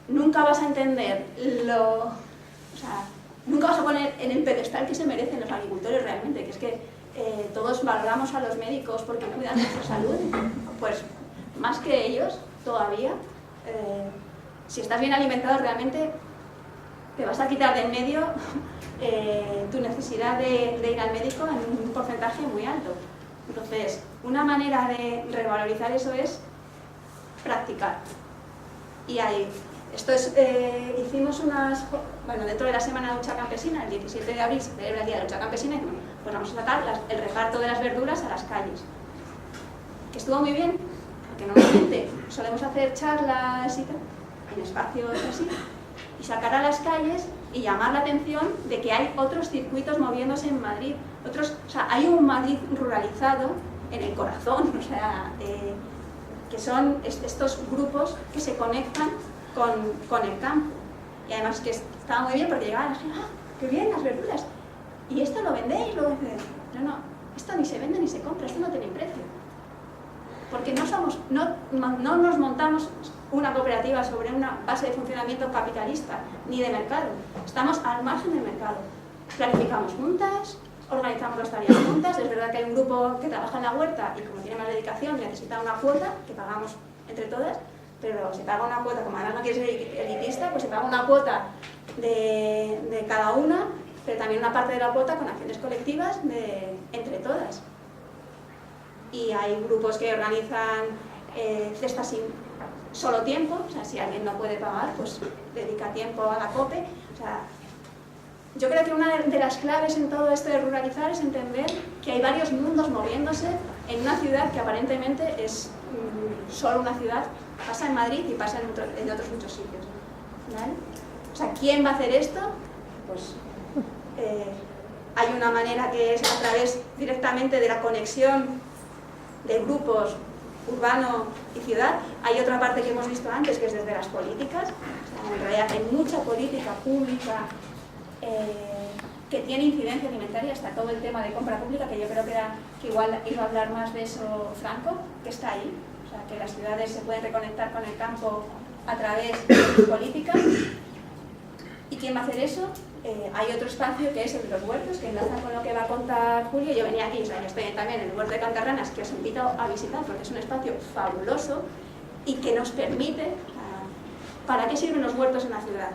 nunca vas a entender nunca vas a poner en el pedestal que se merecen los agricultores realmente, que es que todos valoramos a los médicos porque cuidan nuestra salud, pues más que ellos todavía. Si estás bien alimentado realmente te vas a quitar de en medio tu necesidad de ir al médico en un porcentaje muy alto. Entonces, una manera de revalorizar eso es practicar. Y ahí, hicimos dentro de la Semana de Lucha Campesina, el 17 de abril se celebra el Día de la Lucha Campesina, y pues vamos a sacar el reparto de las verduras a las calles. Que estuvo muy bien, porque normalmente solemos hacer charlas y tal, en espacios así, y sacar a las calles y llamar la atención de que hay otros circuitos moviéndose en Madrid. Hay un Madrid ruralizado en el corazón, o sea, que son estos grupos que se conectan con el campo. Y además que estaba muy bien porque llegaban la gente, ¡ah, qué bien, las verduras! ¿Y esto lo vendéis? No, esto ni se vende ni se compra, esto no tiene precio. Porque no nos montamos una cooperativa sobre una base de funcionamiento capitalista ni de mercado. Estamos al margen del mercado. Planificamos juntas, organizamos las tareas juntas. Es verdad que hay un grupo que trabaja en la huerta y como tiene más dedicación necesita una cuota que pagamos entre todas, pero se paga una cuota, como ahora no quiere ser elitista, pues se paga una cuota de cada una, pero también una parte de la cuota con acciones colectivas entre todas. Y hay grupos que organizan cestas sin solo tiempo, o sea, si alguien no puede pagar, pues dedica tiempo a la COPE. O sea, yo creo que una de las claves en todo esto de ruralizar es entender que hay varios mundos moviéndose en una ciudad que aparentemente es solo una ciudad, pasa en Madrid y pasa en otros muchos sitios, ¿vale? O sea, ¿quién va a hacer esto? Pues hay una manera que es a través directamente de la conexión de grupos urbano y ciudad. Hay otra parte que hemos visto antes, que es desde las políticas. O sea, en realidad hay mucha política pública que tiene incidencia alimentaria, hasta todo el tema de compra pública, que yo creo que igual iba a hablar más de eso Franco, que está ahí. O sea, que las ciudades se pueden reconectar con el campo a través de sus políticas. ¿Y quién va a hacer eso? Hay otro espacio que es el de los huertos, que enlaza con lo que va a contar Julio. Yo venía aquí, o sea, yo estoy también en el huerto de Cantarranas, que os invito a visitar porque es un espacio fabuloso y que nos permite... ¿Para qué sirven los huertos en la ciudad?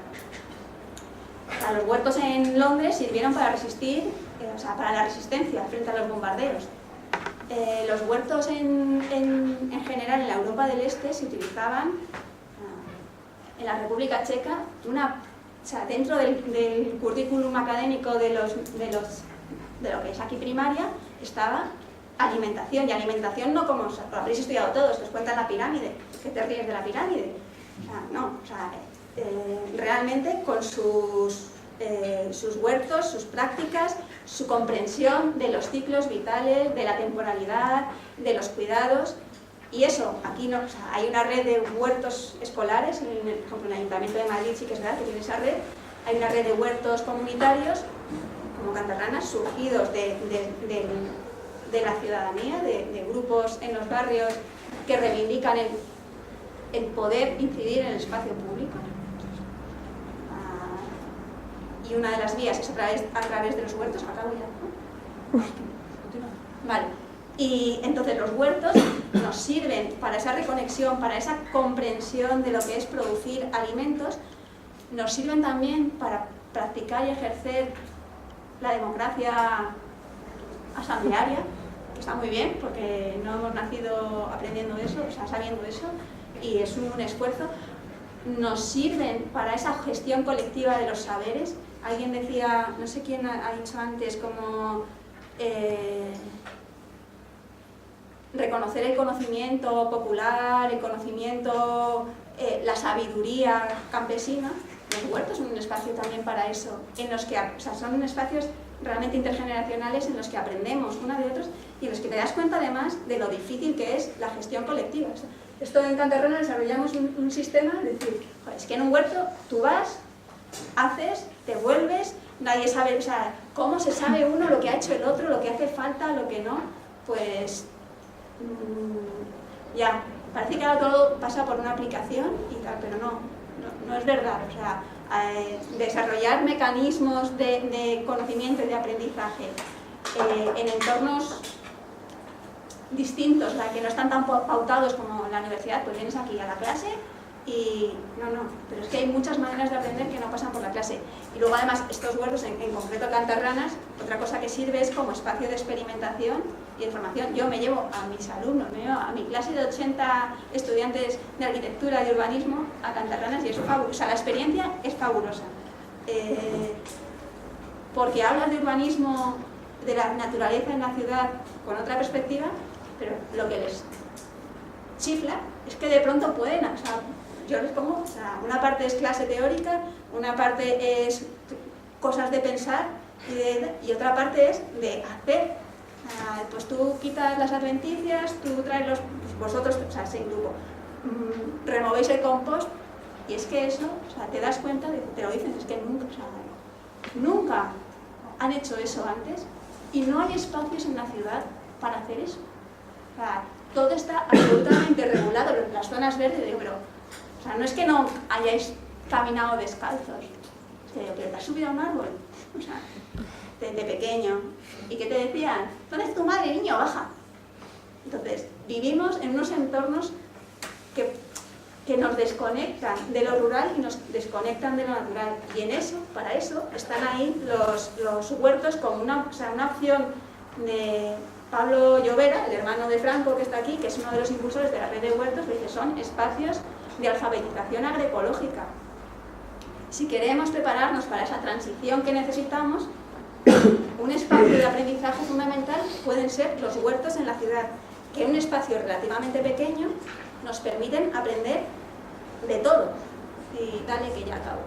Los huertos en Londres sirvieron para resistir, o sea, para la resistencia frente a los bombardeos. Los huertos en general en la Europa del Este se utilizaban en la República Checa o sea, dentro del currículum académico de lo que es aquí primaria estaba alimentación, y alimentación no como lo habréis estudiado todos, que os cuentan la pirámide, que te ríes de la pirámide. O sea, no, o sea, realmente con sus huertos, sus prácticas, su comprensión de los ciclos vitales, de la temporalidad, de los cuidados. Y eso, aquí no, o sea, hay una red de huertos escolares, por ejemplo en el Ayuntamiento de Madrid sí que es verdad que tiene esa red. Hay una red de huertos comunitarios, como Cantarranas, surgidos de la ciudadanía, de grupos en los barrios que reivindican el poder incidir en el espacio público. Y una de las vías es a través de los huertos. Acabo ya, ¿no? Vale. Y entonces los huertos nos sirven para esa reconexión, para esa comprensión de lo que es producir alimentos, nos sirven también para practicar y ejercer la democracia asamblearia, que está muy bien porque no hemos nacido aprendiendo eso, o sea, sabiendo eso, y es un esfuerzo. Nos sirven para esa gestión colectiva de los saberes. Alguien decía, no sé quién ha dicho antes, como reconocer el conocimiento popular, el conocimiento, la sabiduría campesina. Los huertos son un espacio también para eso, en los que, o sea, son espacios realmente intergeneracionales en los que aprendemos una de otros y en los que te das cuenta además de lo difícil que es la gestión colectiva. O sea, esto en Cantarranas desarrollamos un sistema de decir, es que en un huerto tú vas, haces, te vuelves, nadie sabe, o sea, cómo se sabe uno lo que ha hecho el otro, lo que hace falta, lo que no, pues ya, parece que ahora todo pasa por una aplicación y tal, pero no es verdad. O sea, desarrollar mecanismos de conocimiento y de aprendizaje en entornos distintos, que no están tan pautados como en la universidad, pues vienes aquí a la clase y pero es que hay muchas maneras de aprender que no pasan por la clase. Y luego además estos huertos, en concreto Cantarranas, otra cosa que sirve es como espacio de experimentación y de formación. Yo me llevo a mis alumnos, me llevo a mi clase de 80 estudiantes de arquitectura, de urbanismo, a Cantarranas y es fabuloso. O sea, la experiencia es fabulosa. Porque hablas de urbanismo, de la naturaleza en la ciudad con otra perspectiva, pero lo que les chifla es que de pronto pueden, o sea, yo les pongo, o sea, una parte es clase teórica, una parte es cosas de pensar y otra parte es de hacer. Pues tú quitas las adventicias, tú traes los... Pues vosotros, o sea, ese grupo, removéis el compost, y es que eso, o sea, te das cuenta, te lo dicen, es que nunca, o sea, nunca han hecho eso antes, y no hay espacios en la ciudad para hacer eso. O sea, todo está absolutamente regulado, las zonas verdes, digo, pero, o sea, no es que no hayáis caminado descalzos, es que digo, pero te has subido a un árbol, o sea, desde pequeño, y que te decían, ¿dónde es tu madre, niño? Baja. Entonces, vivimos en unos entornos que nos desconectan de lo rural y nos desconectan de lo natural, y en eso, para eso, están ahí los huertos como una opción de Pablo Llovera, el hermano de Franco que está aquí, que es uno de los impulsores de la red de huertos, que dice, son espacios de alfabetización agroecológica. Si queremos prepararnos para esa transición que necesitamos, un espacio de aprendizaje fundamental pueden ser los huertos en la ciudad, que en un espacio relativamente pequeño nos permiten aprender de todo. Y dale que ya acabo.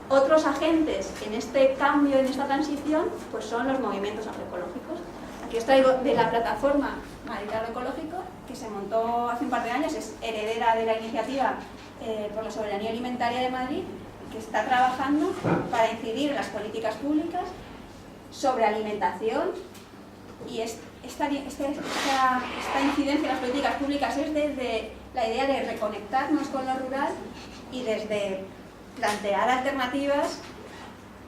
Otros agentes en este cambio, en esta transición, pues son los movimientos agroecológicos. Aquí os traigo de la plataforma Madrid Agroecológico, que se montó hace un par de años, es heredera de la iniciativa por la soberanía alimentaria de Madrid, que está trabajando para incidir en las políticas públicas sobre alimentación, y esta incidencia en las políticas públicas es desde la idea de reconectarnos con lo rural y desde plantear alternativas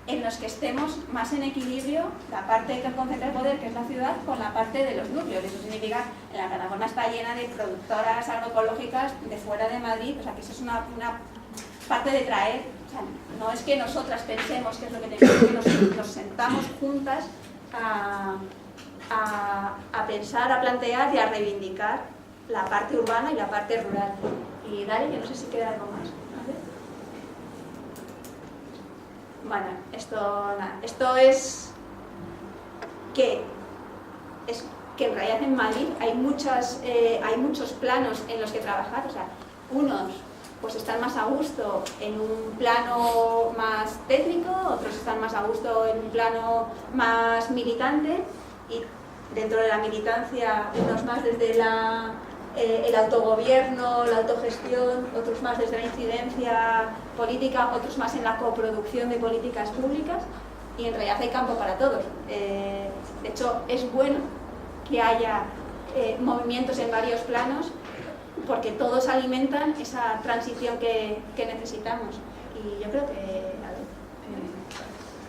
en los que estemos más en equilibrio la parte que concentra el poder, que es la ciudad, con la parte de los núcleos. Eso significa que la plataforma está llena de productoras agroecológicas de fuera de Madrid, o sea que eso es una parte de traer, o sea, no es que nosotras pensemos que es lo que tenemos, que nos sentamos juntas a pensar, a plantear y a reivindicar la parte urbana y la parte rural. Y dale, yo no sé si queda algo más. Bueno, esto es que en realidad en Madrid hay muchos planos en los que trabajar, o sea, unos pues están más a gusto en un plano más técnico, otros están más a gusto en un plano más militante, y dentro de la militancia unos más desde el autogobierno, la autogestión, otros más desde la incidencia política, otros más en la coproducción de políticas públicas, y en realidad hay campo para todos. De hecho, es bueno que haya movimientos en varios planos, porque todos alimentan esa transición que necesitamos. Y yo creo que...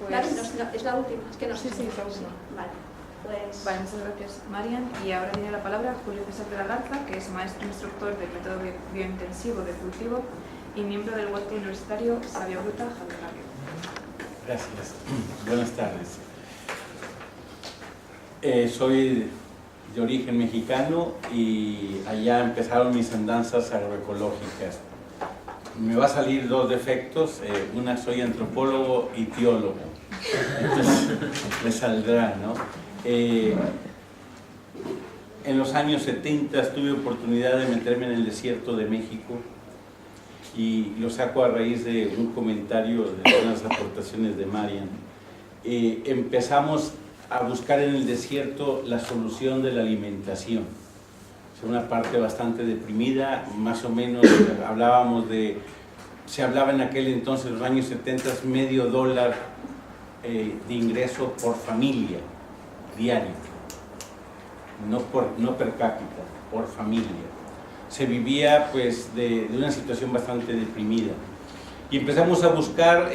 ¿Vale? Es la última, es que no sé si es la última. Vale. Vale, muchas gracias, Marian. Y ahora tiene la palabra Julio César de la Garza, que es maestro instructor del método biointensivo de cultivo y miembro del huerto universitario Sabia Bruta Javier Barrio. Gracias. Buenas tardes. Soy de origen mexicano y allá empezaron mis andanzas agroecológicas. Me va a salir dos defectos, una soy antropólogo y teólogo, entonces me saldrá, ¿no? En los años 70 tuve oportunidad de meterme en el desierto de México, y lo saco a raíz de un comentario de unas aportaciones de Marian. Empezamos a buscar en el desierto la solución de la alimentación. Es una parte bastante deprimida, más o menos se hablaba en aquel entonces, en los años 70, $0.50 de ingreso por familia diario, no per cápita, por familia. Se vivía pues de una situación bastante deprimida, y empezamos a buscar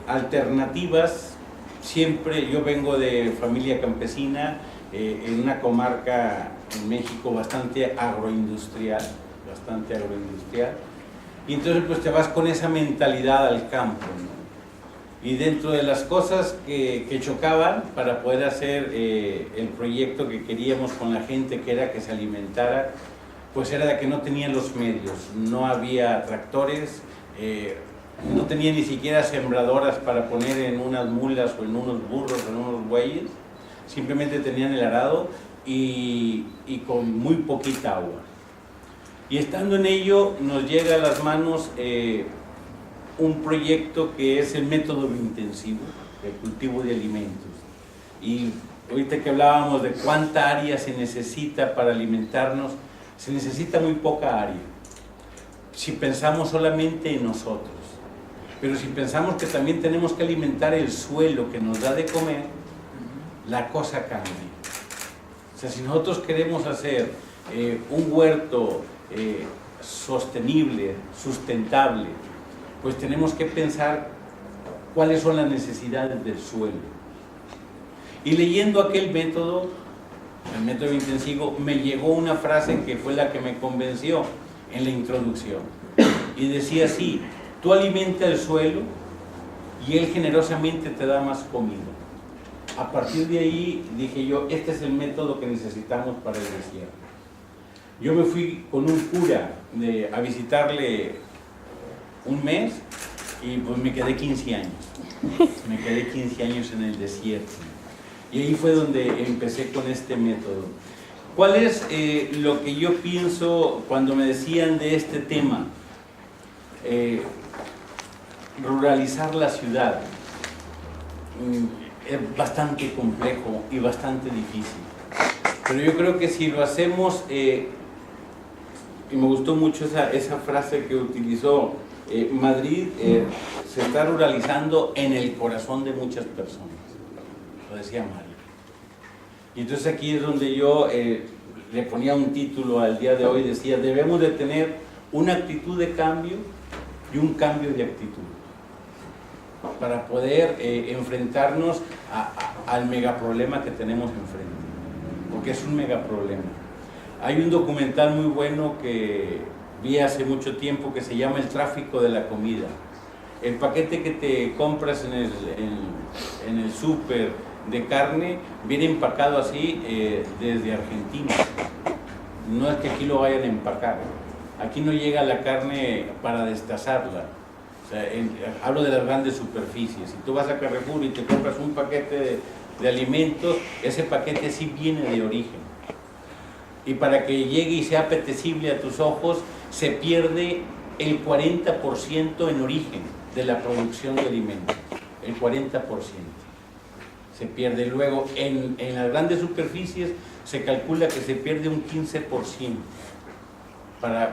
alternativas. Siempre, yo vengo de familia campesina, en una comarca en México bastante agroindustrial, y entonces pues te vas con esa mentalidad al campo, ¿no? Y dentro de las cosas que chocaban para poder hacer el proyecto que queríamos con la gente, que era que se alimentara, pues era de que no tenían los medios, no había tractores, no tenía ni siquiera sembradoras para poner en unas mulas o en unos burros o en unos bueyes, simplemente tenían el arado y con muy poquita agua. Y estando en ello nos llega a las manos un proyecto que es el método biointensivo de cultivo de alimentos, y ahorita que hablábamos de cuánta área se necesita para alimentarnos, se necesita muy poca área. Si pensamos solamente en nosotros, pero si pensamos que también tenemos que alimentar el suelo que nos da de comer, la cosa cambia. O sea, si nosotros queremos hacer un huerto sostenible, sustentable, pues tenemos que pensar cuáles son las necesidades del suelo. Y leyendo aquel método, el método intensivo, me llegó una frase que fue la que me convenció en la introducción. Y decía así: tú alimenta el suelo y él generosamente te da más comida. A partir de ahí dije yo, este es el método que necesitamos para el desierto. Yo me fui con un cura a visitarle un mes y pues me quedé 15 años. Me quedé 15 años en el desierto. Y ahí fue donde empecé con este método. ¿Cuál es lo que yo pienso cuando me decían de este tema? Ruralizar la ciudad es bastante complejo y bastante difícil. Pero yo creo que si lo hacemos, y me gustó mucho esa frase que utilizó, Madrid se está ruralizando en el corazón de muchas personas. Lo decía Mario. Y entonces aquí es donde yo le ponía un título al día de hoy, decía: debemos de tener una actitud de cambio y un cambio de actitud para poder enfrentarnos al megaproblema que tenemos enfrente, porque es un megaproblema. Hay un documental muy bueno que vi hace mucho tiempo que se llama El tráfico de la comida. El paquete que te compras en el súper de carne viene empacado así desde Argentina. No es que aquí lo vayan a empacar. Aquí no llega la carne para destazarla. O sea, hablo de las grandes superficies. Si tú vas a Carrefour y te compras un paquete de alimentos, ese paquete sí viene de origen. Y para que llegue y sea apetecible a tus ojos, se pierde el 40% en origen de la producción de alimentos. El 40%. Se pierde. Luego, en las grandes superficies se calcula que se pierde un 15%,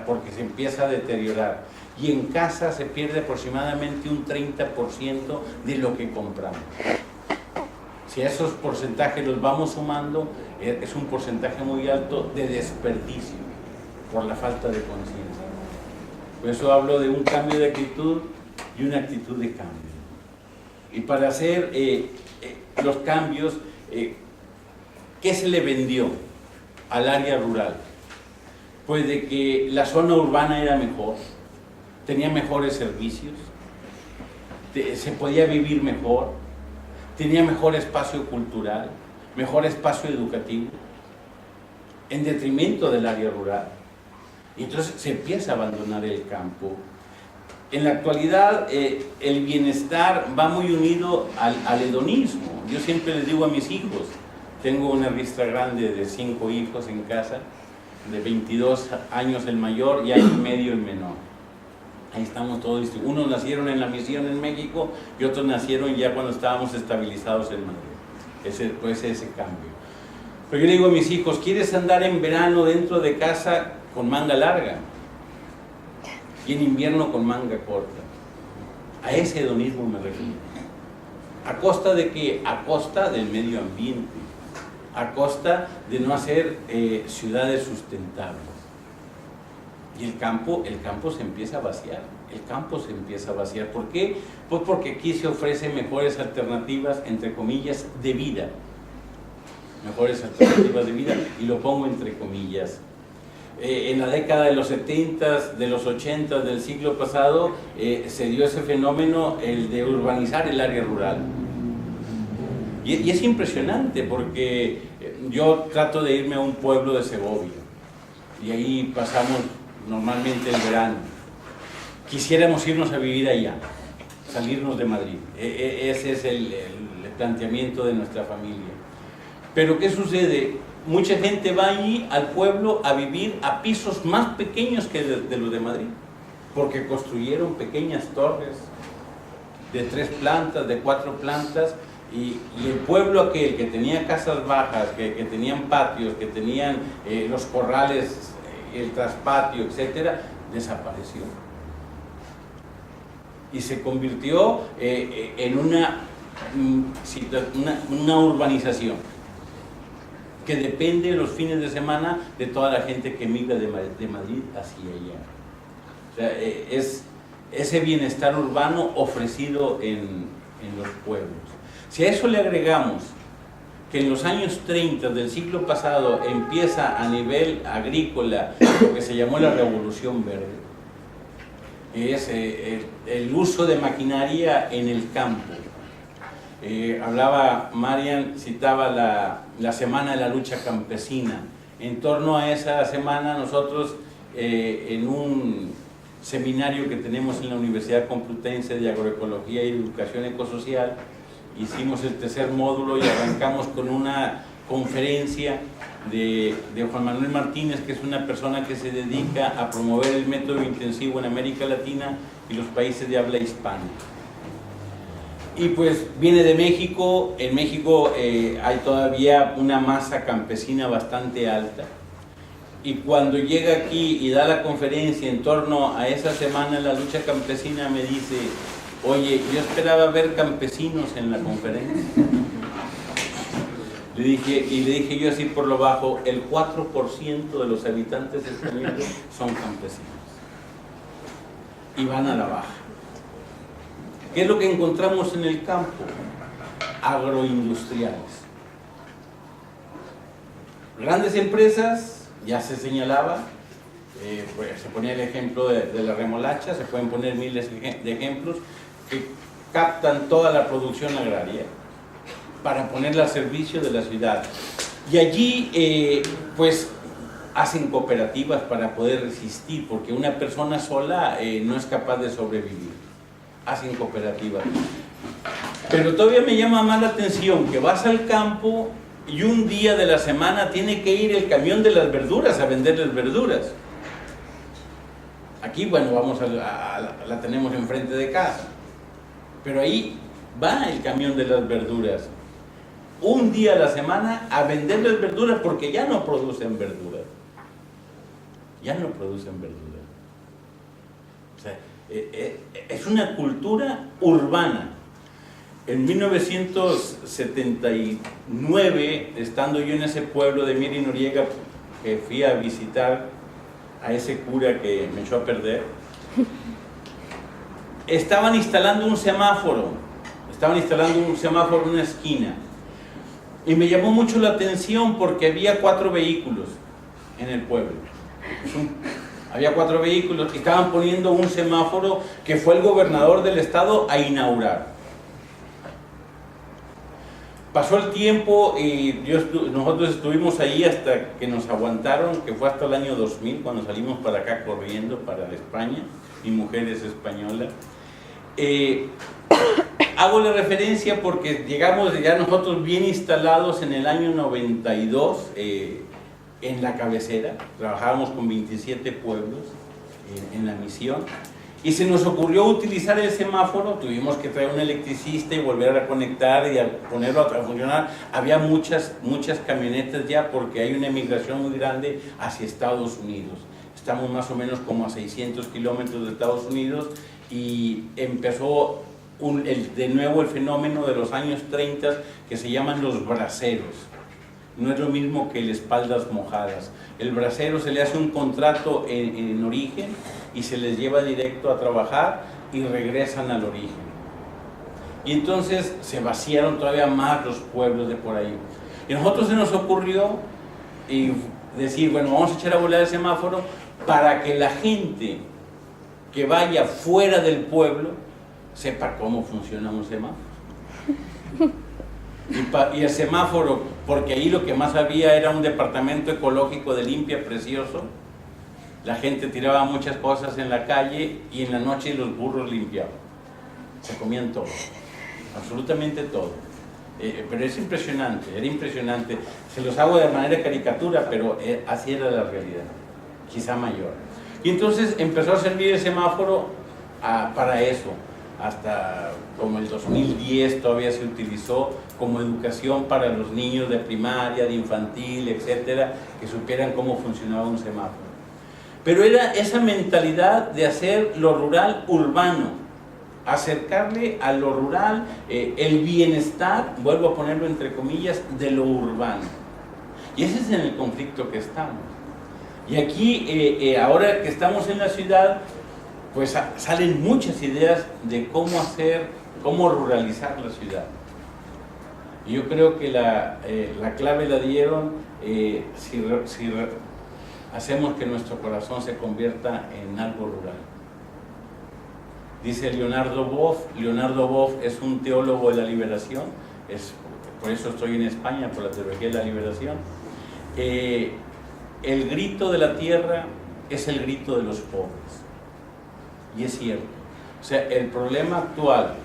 porque se empieza a deteriorar. Y en casa se pierde aproximadamente un 30% de lo que compramos. Si a esos porcentajes los vamos sumando, es un porcentaje muy alto de desperdicio por la falta de conciencia. Por eso hablo de un cambio de actitud y una actitud de cambio. Y para hacer los cambios, ¿qué se le vendió al área rural? Pues de que la zona urbana era mejor, tenía mejores servicios, se podía vivir mejor, tenía mejor espacio cultural, mejor espacio educativo, en detrimento del área rural. Y entonces se empieza a abandonar el campo. En la actualidad el bienestar va muy unido al hedonismo. Yo siempre les digo a mis hijos, tengo una ristra grande de 5 hijos en casa, de 22 años el mayor y año y medio el menor. Ahí estamos todos, unos nacieron en la misión en México y otros nacieron ya cuando estábamos estabilizados en Madrid. Ese cambio. Pero yo le digo a mis hijos, ¿quieres andar en verano dentro de casa con manga larga? Y en invierno con manga corta. A ese hedonismo me refiero. ¿A costa de qué? A costa del medio ambiente. A costa de no hacer ciudades sustentables. Y el campo se empieza a vaciar. El campo se empieza a vaciar. ¿Por qué? Pues porque aquí se ofrecen mejores alternativas, entre comillas, de vida. Mejores alternativas de vida, y lo pongo entre comillas. En la década de los 70, de los 80 del siglo pasado, se dio ese fenómeno, el de urbanizar el área rural. Y es impresionante porque yo trato de irme a un pueblo de Segovia y ahí pasamos normalmente el verano. Quisiéramos irnos a vivir allá, salirnos de Madrid. Ese es el planteamiento de nuestra familia. Pero ¿qué sucede? Mucha gente va allí al pueblo a vivir a pisos más pequeños que de los de Madrid, porque construyeron pequeñas torres de 3 plantas, de 4 plantas, Y el pueblo aquel que tenía casas bajas, que tenían patios, que tenían los corrales, el traspatio, etcétera, desapareció. Y se convirtió en una urbanización que depende los fines de semana de toda la gente que migra de Madrid hacia allá. O sea, es ese bienestar urbano ofrecido en los pueblos. Si a eso le agregamos que en los años 30 del siglo pasado empieza a nivel agrícola lo que se llamó la Revolución Verde, es el uso de maquinaria en el campo. Hablaba Marian, citaba la Semana de la Lucha Campesina. En torno a esa semana nosotros en un seminario que tenemos en la Universidad Complutense de Agroecología y Educación Ecosocial, hicimos el tercer módulo y arrancamos con una conferencia de Juan Manuel Martínez, que es una persona que se dedica a promover el método intensivo en América Latina y los países de habla hispana. Y pues viene de México. En México hay todavía una masa campesina bastante alta. Y cuando llega aquí y da la conferencia en torno a esa semana de la lucha campesina, me dice: oye, yo esperaba ver campesinos en la conferencia. Le dije yo así por lo bajo: el 4% de los habitantes españoles son campesinos. Y van a la baja. ¿Qué es lo que encontramos en el campo? Agroindustriales. Grandes empresas, ya se señalaba, pues se ponía el ejemplo de la remolacha, se pueden poner miles de ejemplos, que captan toda la producción agraria para ponerla al servicio de la ciudad. Y allí, pues, hacen cooperativas para poder resistir, porque una persona sola no es capaz de sobrevivir. Hacen cooperativas. Pero todavía me llama más la atención que vas al campo y un día de la semana tiene que ir el camión de las verduras a venderles verduras. Aquí, bueno, la tenemos enfrente de casa, pero ahí va el camión de las verduras un día a la semana a venderles verduras, porque ya no producen verduras. Ya no producen verduras. O sea, es una cultura urbana. En 1979, estando yo en ese pueblo de Mier y Noriega, que fui a visitar a ese cura que me echó a perder, estaban instalando un semáforo en una esquina, y me llamó mucho la atención porque había 4 vehículos en el pueblo. Había 4 vehículos que estaban poniendo un semáforo que fue el gobernador del estado a inaugurar. Pasó el tiempo y nosotros estuvimos ahí hasta que nos aguantaron, que fue hasta el año 2000, cuando salimos para acá corriendo para España. Mi mujer es española. Hago la referencia porque llegamos ya nosotros bien instalados en el año 92 en la cabecera. Trabajábamos con 27 pueblos en la misión. Y se nos ocurrió utilizar el semáforo. Tuvimos que traer un electricista y volver a conectar y a ponerlo a funcionar. Había muchas camionetas ya, porque hay una emigración muy grande hacia Estados Unidos. Estamos más o menos como a 600 kilómetros de Estados Unidos, y empezó de nuevo el fenómeno de los años 30 que se llaman los braceros. No es lo mismo que el espaldas mojadas. El bracero se le hace un contrato en origen y se les lleva directo a trabajar y regresan al origen. Y entonces se vaciaron todavía más los pueblos de por ahí. Y a nosotros se nos ocurrió decir, bueno, vamos a echar a volar el semáforo para que la gente que vaya fuera del pueblo sepa cómo funciona un semáforo. Y el semáforo, porque ahí lo que más había era un departamento ecológico de limpia precioso. La gente tiraba muchas cosas en la calle y en la noche los burros limpiaban. Se comían todo, absolutamente todo. Pero es impresionante, era impresionante. Se los hago de manera caricatura, pero así era la realidad, quizá mayor. Y entonces empezó a servir el semáforo para eso, hasta como el 2010 todavía se utilizó como educación para los niños de primaria, de infantil, etcétera, que supieran cómo funcionaba un semáforo. Pero era esa mentalidad de hacer lo rural urbano, acercarle a lo rural el bienestar, vuelvo a ponerlo entre comillas, de lo urbano. Y ese es en el conflicto que estamos. Y aquí, ahora que estamos en la ciudad, pues salen muchas ideas de cómo hacer, cómo ruralizar la ciudad. Y yo creo que la clave la dieron si hacemos que nuestro corazón se convierta en algo rural. Dice Leonardo Boff es un teólogo de la liberación, por eso estoy en España, por la teología de la liberación. El grito de la tierra es el grito de los pobres. Y es cierto. O sea, el problema actual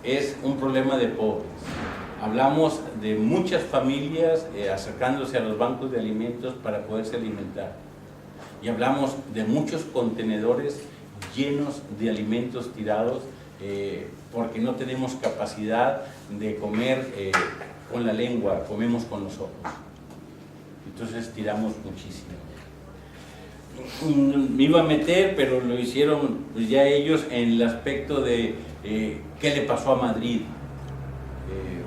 es un problema de pobres. Hablamos de muchas familias acercándose a los bancos de alimentos para poderse alimentar. Y hablamos de muchos contenedores llenos de alimentos tirados porque no tenemos capacidad de comer con la lengua, comemos con los ojos. Entonces tiramos muchísimo. Me iba a meter, pero lo hicieron ya ellos en el aspecto de qué le pasó a Madrid.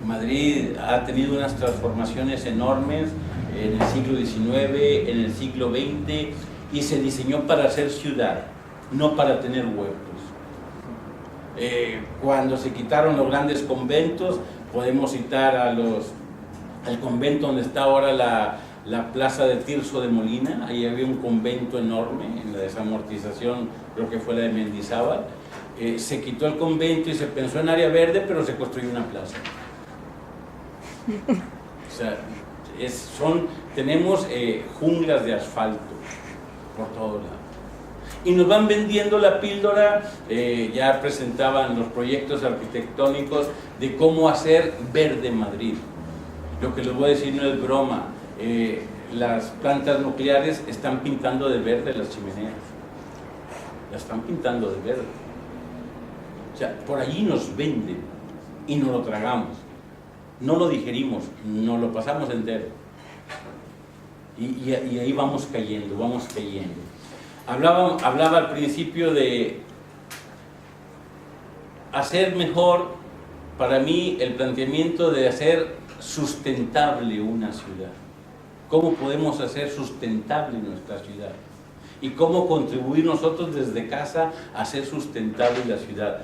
Madrid ha tenido unas transformaciones enormes en el siglo XIX, en el siglo XX, y se diseñó para ser ciudad, no para tener huertos. Cuando se quitaron los grandes conventos, podemos citar al convento donde está ahora la plaza de Tirso de Molina. Ahí había un convento enorme, en la desamortización creo que fue la de Mendizábal. Se quitó el convento y se pensó en área verde, pero se construyó una plaza. O sea, tenemos junglas de asfalto por todos lados. Y nos van vendiendo la píldora, ya presentaban los proyectos arquitectónicos de cómo hacer verde Madrid. Lo que les voy a decir no es broma. Las plantas nucleares están pintando de verde las chimeneas. Las están pintando de verde. O sea, por allí nos venden y nos lo tragamos. No lo digerimos, nos lo pasamos entero. Y ahí vamos cayendo, vamos cayendo. Hablaba al principio de hacer mejor, para mí, el planteamiento de hacer sustentable una ciudad. ¿Cómo podemos hacer sustentable nuestra ciudad? Y cómo contribuir nosotros desde casa a hacer sustentable la ciudad.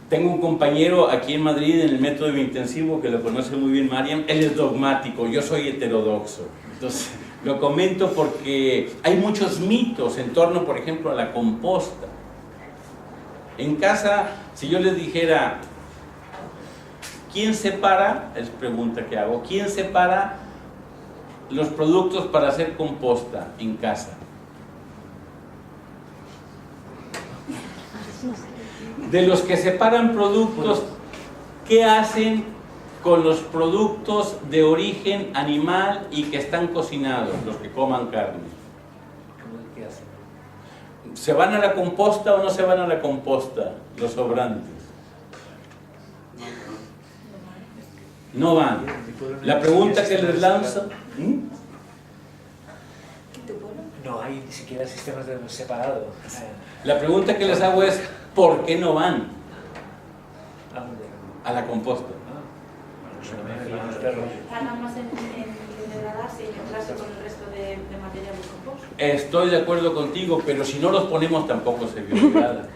Tengo un compañero aquí en Madrid, en el método biointensivo, que lo conoce muy bien Mariam. Él es dogmático, yo soy heterodoxo. Entonces, lo comento porque hay muchos mitos en torno, por ejemplo, a la composta. En casa, si yo les dijera, ¿quién separa? Es pregunta que hago. ¿Quién separa los productos para hacer composta en casa? De los que separan productos, ¿qué hacen con los productos de origen animal y que están cocinados, los que coman carne? ¿Qué hacen? ¿Se van a la composta o no se van a la composta los sobrantes? No van. La pregunta que les lanzo... No hay ni siquiera sistemas de separado. La pregunta que les hago es, ¿por qué no van a la composta? Tardan más en degradarse y mezclarse con el resto de material de compost. Estoy de acuerdo contigo, pero si no los ponemos tampoco se biodegrada.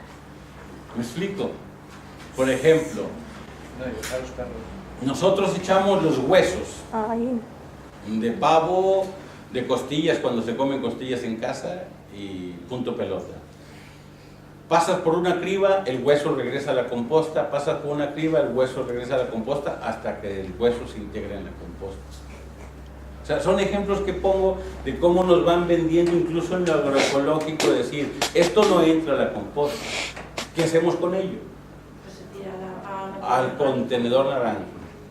¿Me explico? Por ejemplo, nosotros echamos los huesos de pavo, de costillas cuando se comen costillas en casa y punto pelota. Pasas por una criba, el hueso regresa a la composta, pasas por una criba, el hueso regresa a la composta hasta que el hueso se integra en la composta. O sea, son ejemplos que pongo de cómo nos van vendiendo incluso en lo agroecológico, decir, esto no entra a la composta. ¿Qué hacemos con ello? Pues se tira al contenedor naranja.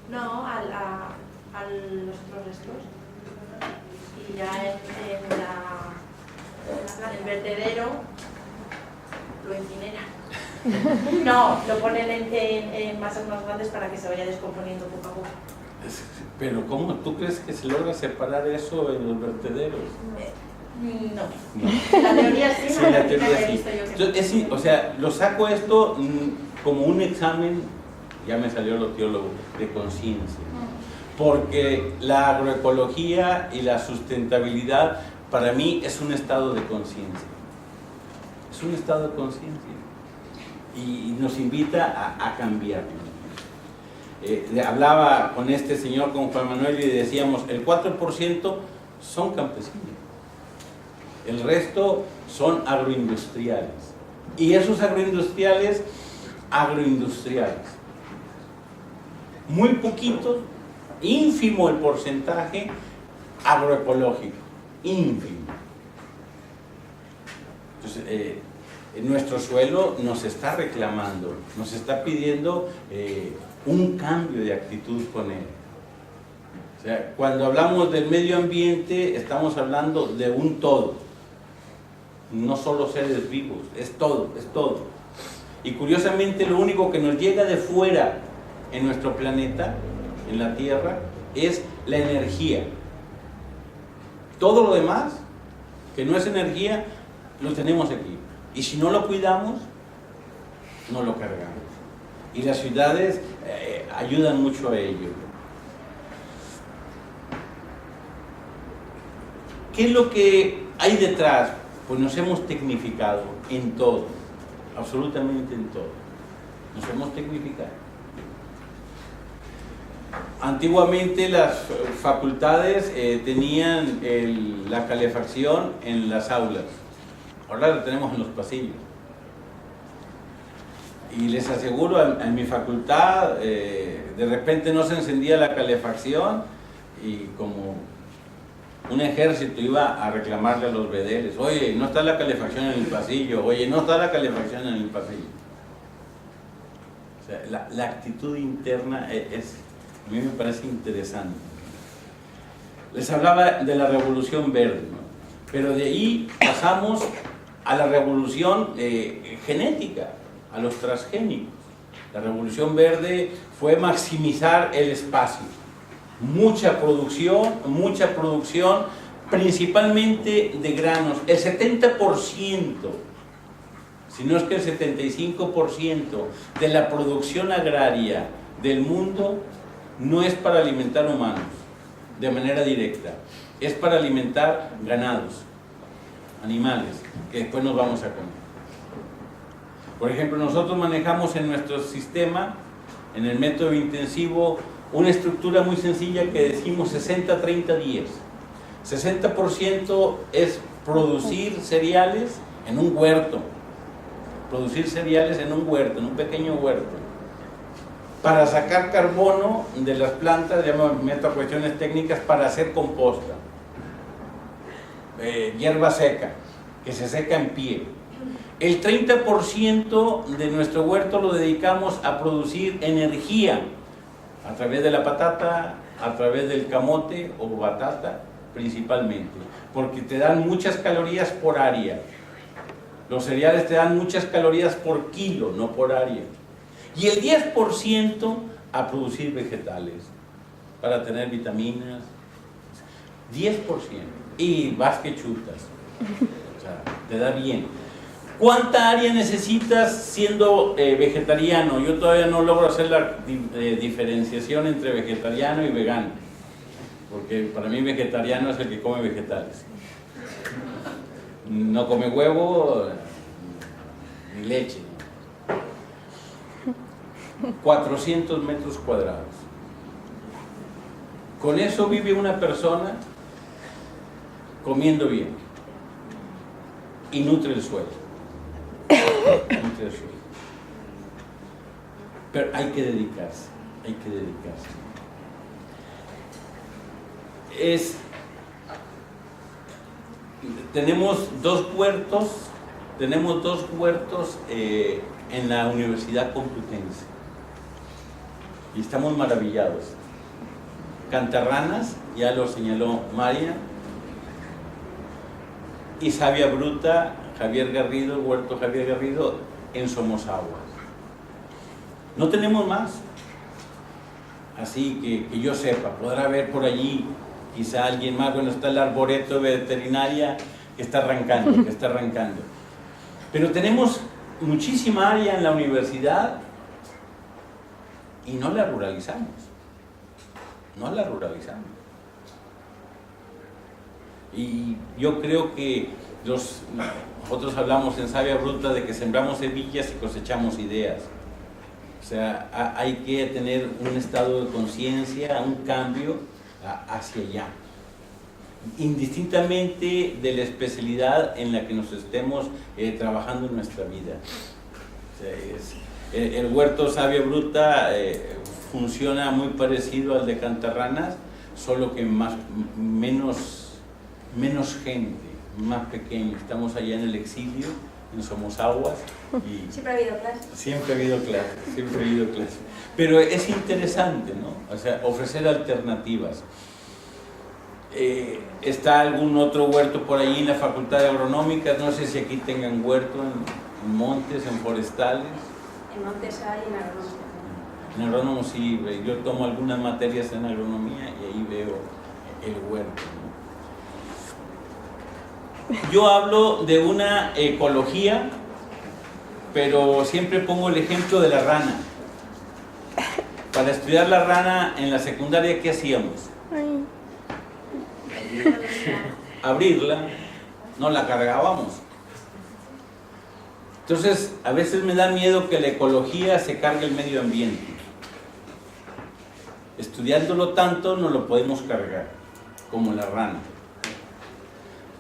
No, a los otros restos. Y ya en el vertedero lo incineran. No, lo ponen en masas más grandes para que se vaya descomponiendo poco a poco. Pero ¿cómo tú crees que se logra separar eso en los vertederos? No. La teoría sí, Sí, la la práctica teoría he sí. visto yo que Entonces, o sea, lo saco esto como un examen, ya me salió lo teólogo, de conciencia. Porque la agroecología y la sustentabilidad para mí es un estado de conciencia. Es un estado de conciencia. Y nos invita a cambiar. Hablaba con este señor, con Juan Manuel, y decíamos, el 4% son campesinos. El resto son agroindustriales. Y esos agroindustriales, muy poquitos, ínfimo el porcentaje agroecológico, ínfimo. Entonces, nuestro suelo nos está reclamando, nos está pidiendo un cambio de actitud con él. O sea, cuando hablamos del medio ambiente, estamos hablando de un todo, no solo seres vivos, es todo, es todo. Y curiosamente, lo único que nos llega de fuera en nuestro planeta, en la Tierra, es la energía. Todo lo demás, que no es energía, lo tenemos aquí. Y si no lo cuidamos, no lo cargamos. Y las ciudades ayudan mucho a ello. ¿Qué es lo que hay detrás? Pues nos hemos tecnificado en todo, absolutamente en todo. Nos hemos tecnificado. Antiguamente las facultades tenían la calefacción en las aulas, ahora la tenemos en los pasillos. Y les aseguro, en mi facultad de repente no se encendía la calefacción y como un ejército iba a reclamarle a los vedeles, oye, no está la calefacción en el pasillo, oye, no está la calefacción en el pasillo. O sea, la actitud interna a mí me parece interesante. Les hablaba de la revolución verde, ¿no? Pero de ahí pasamos a la revolución genética, a los transgénicos. La revolución verde fue maximizar el espacio. Mucha producción, principalmente de granos. El 70%, si no es que el 75% de la producción agraria del mundo no es para alimentar humanos de manera directa, es para alimentar ganados, animales, que después nos vamos a comer. Por ejemplo, nosotros manejamos en nuestro sistema, en el método intensivo, una estructura muy sencilla que decimos 60-30-10. 60% es producir cereales en un huerto, en un pequeño huerto, para sacar carbono de las plantas, ya me meto a cuestiones técnicas, para hacer composta, hierba seca, que se seca en pie. El 30% de nuestro huerto lo dedicamos a producir energía, a través de la patata, a través del camote o batata, principalmente, porque te dan muchas calorías por área. Los cereales te dan muchas calorías por kilo, no por área. Y el 10% a producir vegetales, para tener vitaminas. 10%. Y vas que chutas. O sea, te da bien. ¿Cuánta área necesitas siendo vegetariano? Yo todavía no logro hacer la diferenciación entre vegetariano y vegano. Porque para mí vegetariano es el que come vegetales. No come huevo ni leche. 400 metros cuadrados. Con eso vive una persona comiendo bien y nutre el suelo. Pero hay que dedicarse, tenemos dos huertos en la Universidad Complutense y estamos maravillados. Cantarranas, ya lo señaló María, y Savia Bruta, Javier Garrido, el huerto Javier Garrido, en Somosaguas. No tenemos más. Así que yo sepa, podrá haber por allí quizá alguien más. Bueno, está el arboreto de veterinaria que está arrancando, Pero tenemos muchísima área en la universidad y no la ruralizamos. Y yo creo que nosotros hablamos en Savia Bruta de que sembramos semillas y cosechamos ideas. O sea, hay que tener un estado de conciencia, un cambio hacia allá, indistintamente de la especialidad en la que nos estemos trabajando en nuestra vida. O sea, el huerto Savia Bruta funciona muy parecido al de Cantarranas, solo que menos gente, más pequeño. Estamos allá en el exilio, en Somosaguas. Y siempre ha habido clases. Siempre ha habido clases. Pero es interesante, ¿no? O sea, ofrecer alternativas. ¿Está algún otro huerto por allí en la Facultad de Agronómica? No sé si aquí tengan huerto en montes, en forestales. En montes hay, en agronómica. En agrónomo sí, yo tomo algunas materias en agronomía y ahí veo el huerto, ¿no? Yo hablo de una ecología, pero siempre pongo el ejemplo de la rana. Para estudiar la rana en la secundaria, ¿qué hacíamos? Abrirla, no la cargábamos. Entonces, a veces me da miedo que la ecología se cargue el medio ambiente. Estudiándolo tanto, no lo podemos cargar, como la rana.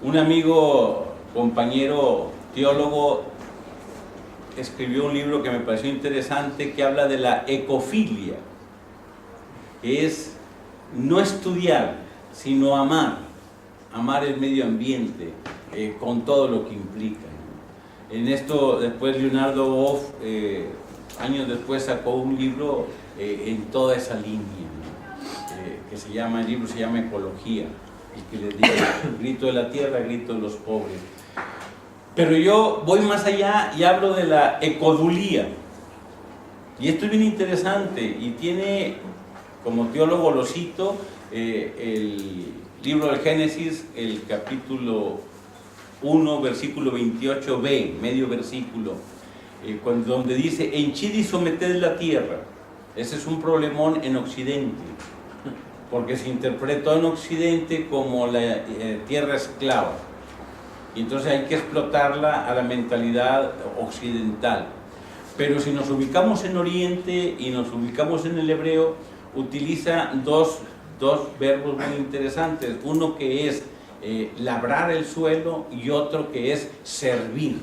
Un amigo, compañero, teólogo, escribió un libro que me pareció interesante, que habla de la ecofilia, que es no estudiar, sino amar el medio ambiente, con todo lo que implica. En esto, después Leonardo Boff, años después, sacó un libro en toda esa línea, ¿no? El libro se llama Ecología, y que les digo, grito de la tierra, grito de los pobres. Pero yo voy más allá y hablo de la ecodulía. Y esto es bien interesante, y tiene, como teólogo lo cito, el libro del Génesis, el capítulo 1, versículo 28b, medio versículo, donde dice: henchid y someted la tierra. Ese es un problemón en Occidente, porque se interpretó en Occidente como la tierra esclava, y entonces hay que explotarla a la mentalidad occidental. Pero si nos ubicamos en Oriente y nos ubicamos en el hebreo, utiliza dos verbos muy interesantes, uno que es labrar el suelo y otro que es servir.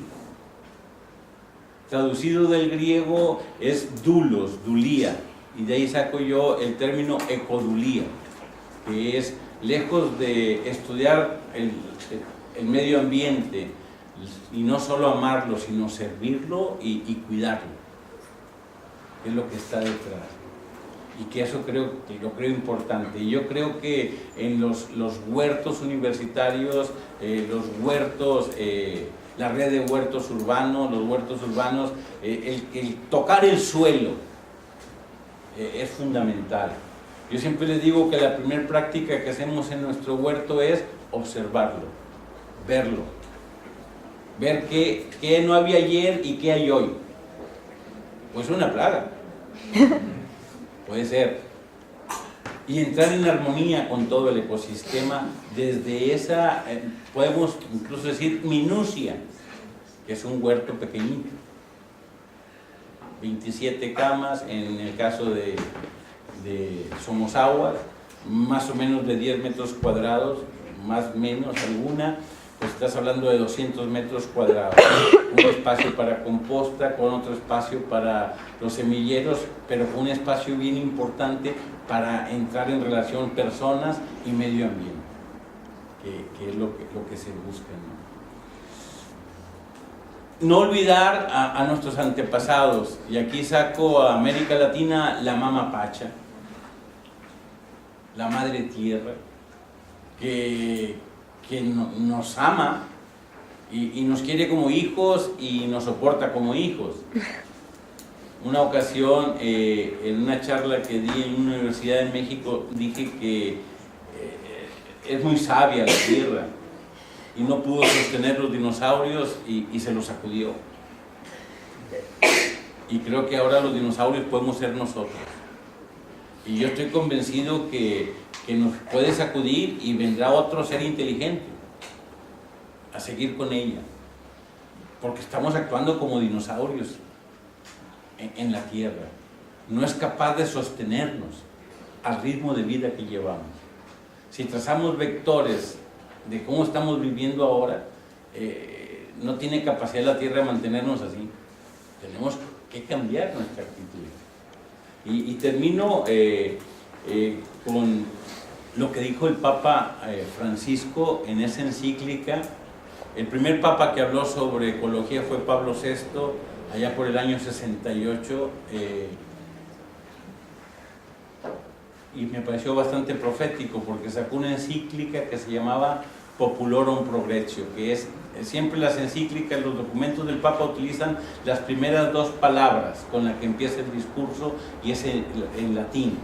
Traducido del griego es doulos, dulía, y de ahí saco yo el término ecodulía, que es, lejos de estudiar el medio ambiente y no solo amarlo, sino servirlo y cuidarlo, que es lo que está detrás. Y que eso yo creo importante. Y yo creo que en los huertos universitarios, los huertos, la red de huertos urbanos, los huertos urbanos, el tocar el suelo es fundamental. Yo siempre les digo que la primera práctica que hacemos en nuestro huerto es observarlo, verlo, ver qué no había ayer y qué hay hoy. Pues una plaga. Puede ser. Y entrar en armonía con todo el ecosistema desde esa, podemos incluso decir, minucia, que es un huerto pequeñito. 27 camas, en el caso de Somosaguas, más o menos de 10 metros cuadrados, más o menos alguna, pues estás hablando de 200 metros cuadrados, un espacio para composta, con otro espacio para los semilleros, pero con un espacio bien importante para entrar en relación personas y medio ambiente, que es lo que se busca, ¿no? No olvidar a nuestros antepasados, y aquí saco a América Latina la Mama Pacha, la Madre Tierra, que nos ama y nos quiere como hijos y nos soporta como hijos. Una ocasión, en una charla que di en una universidad en México, dije que es muy sabia la Tierra y no pudo sostener los dinosaurios y se los sacudió. Y creo que ahora los dinosaurios podemos ser nosotros. Y yo estoy convencido que nos puede sacudir y vendrá otro ser inteligente a seguir con ella. Porque estamos actuando como dinosaurios en la Tierra. No es capaz de sostenernos al ritmo de vida que llevamos. Si trazamos vectores de cómo estamos viviendo ahora, no tiene capacidad la Tierra de mantenernos así. Tenemos que cambiar nuestra actitud. Y termino con lo que dijo el Papa Francisco en esa encíclica. El primer Papa que habló sobre ecología fue Pablo VI, allá por el año 68, y me pareció bastante profético porque sacó una encíclica que se llamaba Populorum Progressio, que es, siempre las encíclicas, los documentos del Papa utilizan las primeras dos palabras con las que empieza el discurso, y es en latín,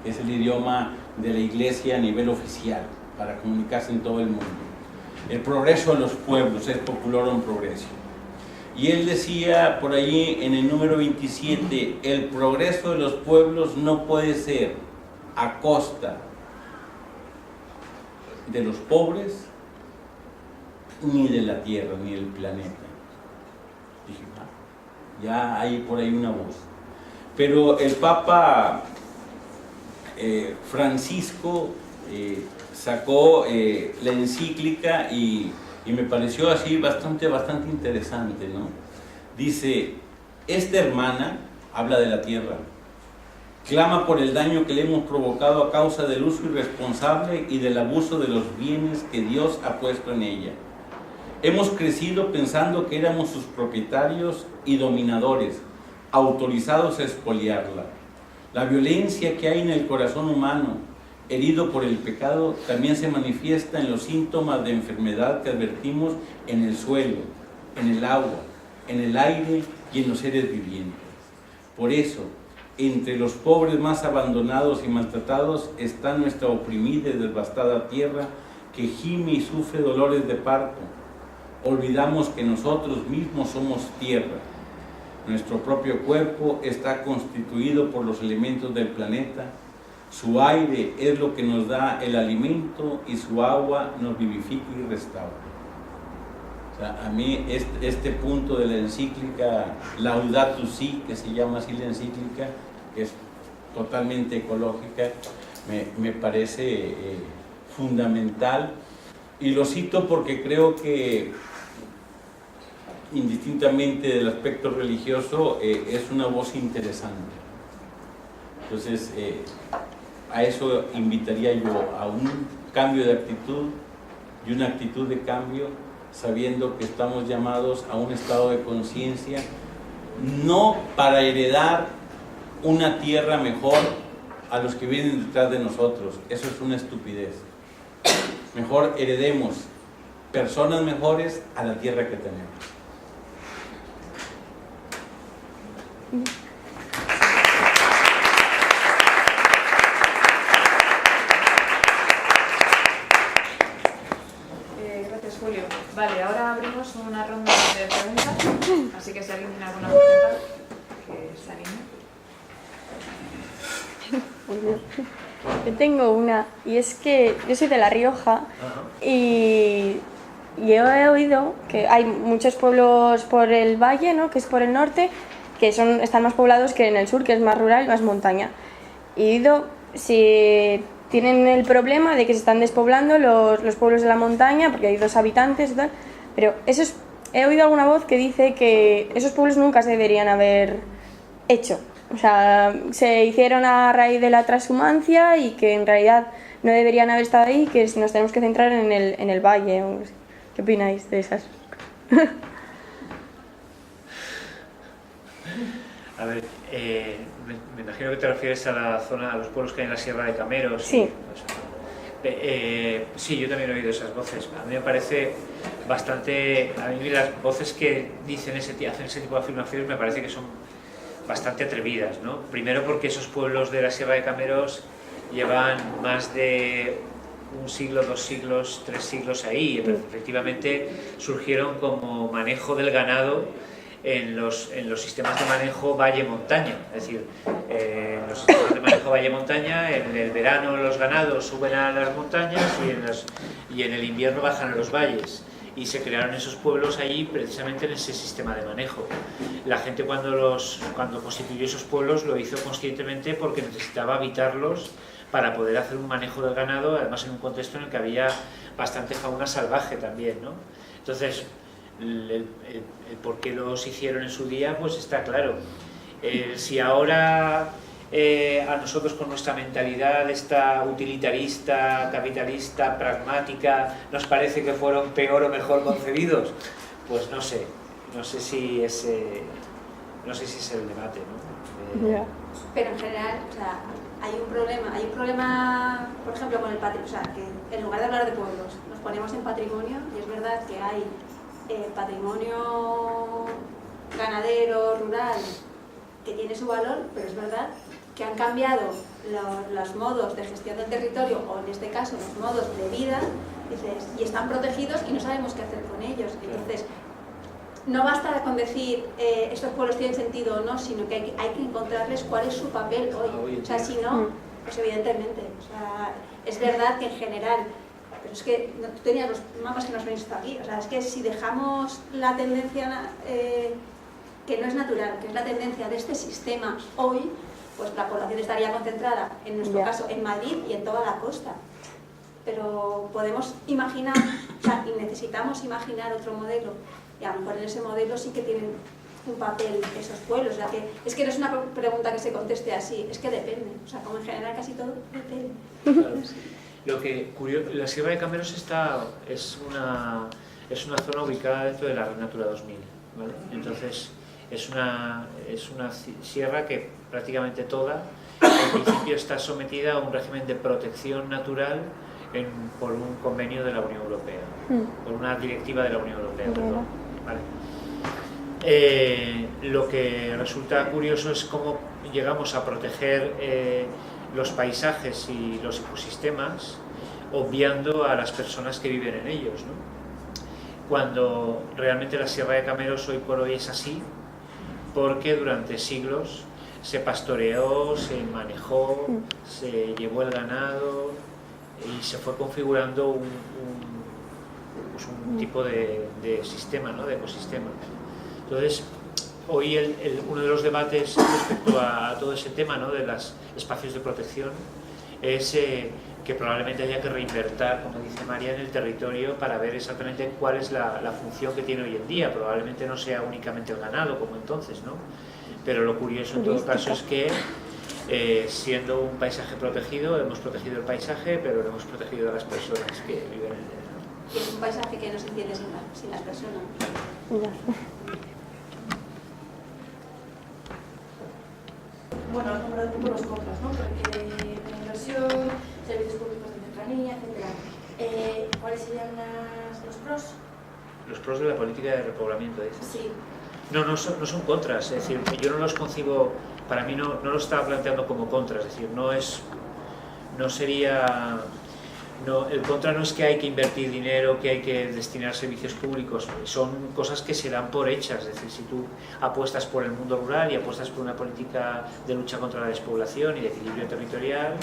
que es el idioma de la Iglesia a nivel oficial, para comunicarse en todo el mundo. El progreso de los pueblos es Populorum Progressio. Y él decía por allí en el número 27, el progreso de los pueblos no puede ser a costa de los pobres, ni de la tierra, ni del planeta. Dije, ya hay por ahí una voz. Pero el Papa Francisco sacó la encíclica y me pareció así bastante interesante, ¿no? Dice, esta hermana, habla de la tierra, clama por el daño que le hemos provocado a causa del uso irresponsable y del abuso de los bienes que Dios ha puesto en ella. Hemos crecido pensando que éramos sus propietarios y dominadores, autorizados a expoliarla. La violencia que hay en el corazón humano, herido por el pecado, también se manifiesta en los síntomas de enfermedad que advertimos en el suelo, en el agua, en el aire y en los seres vivientes. Por eso, entre los pobres más abandonados y maltratados está nuestra oprimida y devastada tierra que gime y sufre dolores de parto. Olvidamos que nosotros mismos somos tierra. Nuestro propio cuerpo está constituido por los elementos del planeta. Su aire es lo que nos da el alimento y su agua nos vivifica y restaura. O sea, a mí este punto de la encíclica Laudato Si, que se llama así la encíclica, que es totalmente ecológica, me parece fundamental. Y lo cito porque creo que, indistintamente del aspecto religioso, es una voz interesante. Entonces, a eso invitaría yo, a un cambio de actitud y una actitud de cambio, sabiendo que estamos llamados a un estado de conciencia, no para heredar una tierra mejor a los que vienen detrás de nosotros. Eso es una estupidez. Mejor heredemos personas mejores a la tierra que tenemos. Gracias, Julio. Vale, ahora abrimos una ronda de preguntas, así que si alguien tiene alguna pregunta, que se anime. Yo tengo una, y es que yo soy de La Rioja y yo he oído que hay muchos pueblos por el valle, ¿no?, que es por el norte, que están más poblados que en el sur, que es más rural y más montaña. Y he oído si tienen el problema de que se están despoblando los pueblos de la montaña, porque hay 2 habitantes y tal, pero he oído alguna voz que dice que esos pueblos nunca se deberían haber hecho. O sea, se hicieron a raíz de la transhumancia y que en realidad no deberían haber estado ahí, que nos tenemos que centrar en el valle. ¿Qué opináis de esas? A ver, me imagino que te refieres a la zona, a los pueblos que hay en la Sierra de Cameros. Sí. Sí, yo también he oído esas voces. A mí me parece bastante, a mí las voces que dicen hacen ese tipo de afirmaciones me parece que son bastante atrevidas, ¿no? Primero porque esos pueblos de la Sierra de Cameros llevan más de un siglo, 2 siglos, 3 siglos ahí, pero efectivamente surgieron como manejo del ganado en los sistemas de manejo valle-montaña, es decir, en los sistemas de manejo valle-montaña, en el verano los ganados suben a las montañas y en el invierno bajan a los valles, y se crearon esos pueblos allí precisamente en ese sistema de manejo. La gente cuando constituyó esos pueblos lo hizo conscientemente porque necesitaba habitarlos para poder hacer un manejo del ganado, además en un contexto en el que había bastante fauna salvaje también, ¿no? Entonces, el por qué los hicieron en su día, pues está claro. Si ahora a nosotros con nuestra mentalidad esta utilitarista, capitalista, pragmática, nos parece que fueron peor o mejor concebidos, pues no sé si es el debate, ¿no? Ya. Pero en general, o sea, hay un problema, por ejemplo, con el patrimonio, o sea, que en lugar de hablar de pueblos, nos ponemos en patrimonio, y es verdad que hay patrimonio ganadero, rural, que tiene su valor, pero es verdad que han cambiado los modos de gestión del territorio, o en este caso los modos de vida, dices, y están protegidos y no sabemos qué hacer con ellos. Entonces, no basta con decir estos pueblos tienen sentido o no, sino que hay que encontrarles cuál es su papel hoy. O sea, si no, pues evidentemente, o sea, es verdad que en general, pero es que tú tenías los mapas que nos habéis visto aquí, o sea, es que si dejamos la tendencia que no es natural, que es la tendencia de este sistema hoy, pues la población estaría concentrada, en nuestro caso, en Madrid y en toda la costa. Pero podemos imaginar, o sea, y necesitamos imaginar otro modelo, y a lo mejor en ese modelo sí que tienen un papel esos pueblos. O sea, que es que no es una pregunta que se conteste así, es que depende. O sea, como en general casi todo depende. Claro. Lo que la Sierra de Cameros es una zona ubicada dentro de la Red Natura 2000, ¿vale? Entonces es una sierra que prácticamente toda, en principio, está sometida a un régimen de protección natural por un convenio de la Unión Europea, por una directiva de la Unión Europea, perdón. ¿Vale? Lo que resulta curioso es cómo llegamos a proteger los paisajes y los ecosistemas obviando a las personas que viven en ellos, ¿no? Cuando realmente la Sierra de Cameros hoy por hoy es así porque durante siglos se pastoreó, se manejó, se llevó el ganado y se fue configurando un tipo de sistema, ¿no? De ecosistema. Entonces, hoy uno de los debates respecto a todo ese tema, ¿no? De los espacios de protección es que probablemente haya que reinvertir, como dice María, en el territorio para ver exactamente cuál es la función que tiene hoy en día. Probablemente no sea únicamente el ganado como entonces, ¿no? Pero lo curioso en todo caso es que siendo un paisaje protegido, hemos protegido el paisaje, pero no hemos protegido a las personas que viven en él, ¿no? Y es un paisaje que no se entiende sin las personas. Bueno, has nombrado un poco los contras, ¿no? Porque la inversión, servicios públicos de cercanía, etc. ¿Cuáles serían los pros? Los pros de la política de repoblamiento, dices. Sí. No son contras, es decir, yo no los concibo, para mí no lo estaba planteando como contras, es decir, el contra no es que hay que invertir dinero, que hay que destinar servicios públicos, son cosas que se dan por hechas, es decir, si tú apuestas por el mundo rural y apuestas por una política de lucha contra la despoblación y de equilibrio territorial,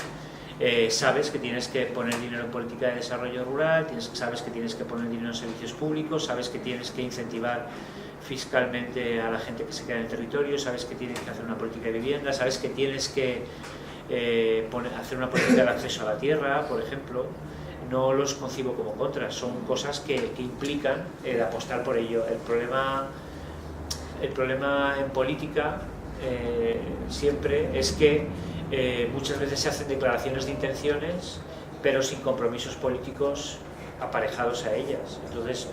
sabes que tienes que poner dinero en política de desarrollo rural, sabes que tienes que poner dinero en servicios públicos, sabes que tienes que incentivar fiscalmente a la gente que se queda en el territorio, sabes que tienes que hacer una política de vivienda, sabes que tienes que hacer una política de acceso a la tierra, por ejemplo. No los concibo como contras, son cosas que implican apostar por ello. El problema en política siempre es que muchas veces se hacen declaraciones de intenciones, pero sin compromisos políticos aparejados a ellas. Entonces,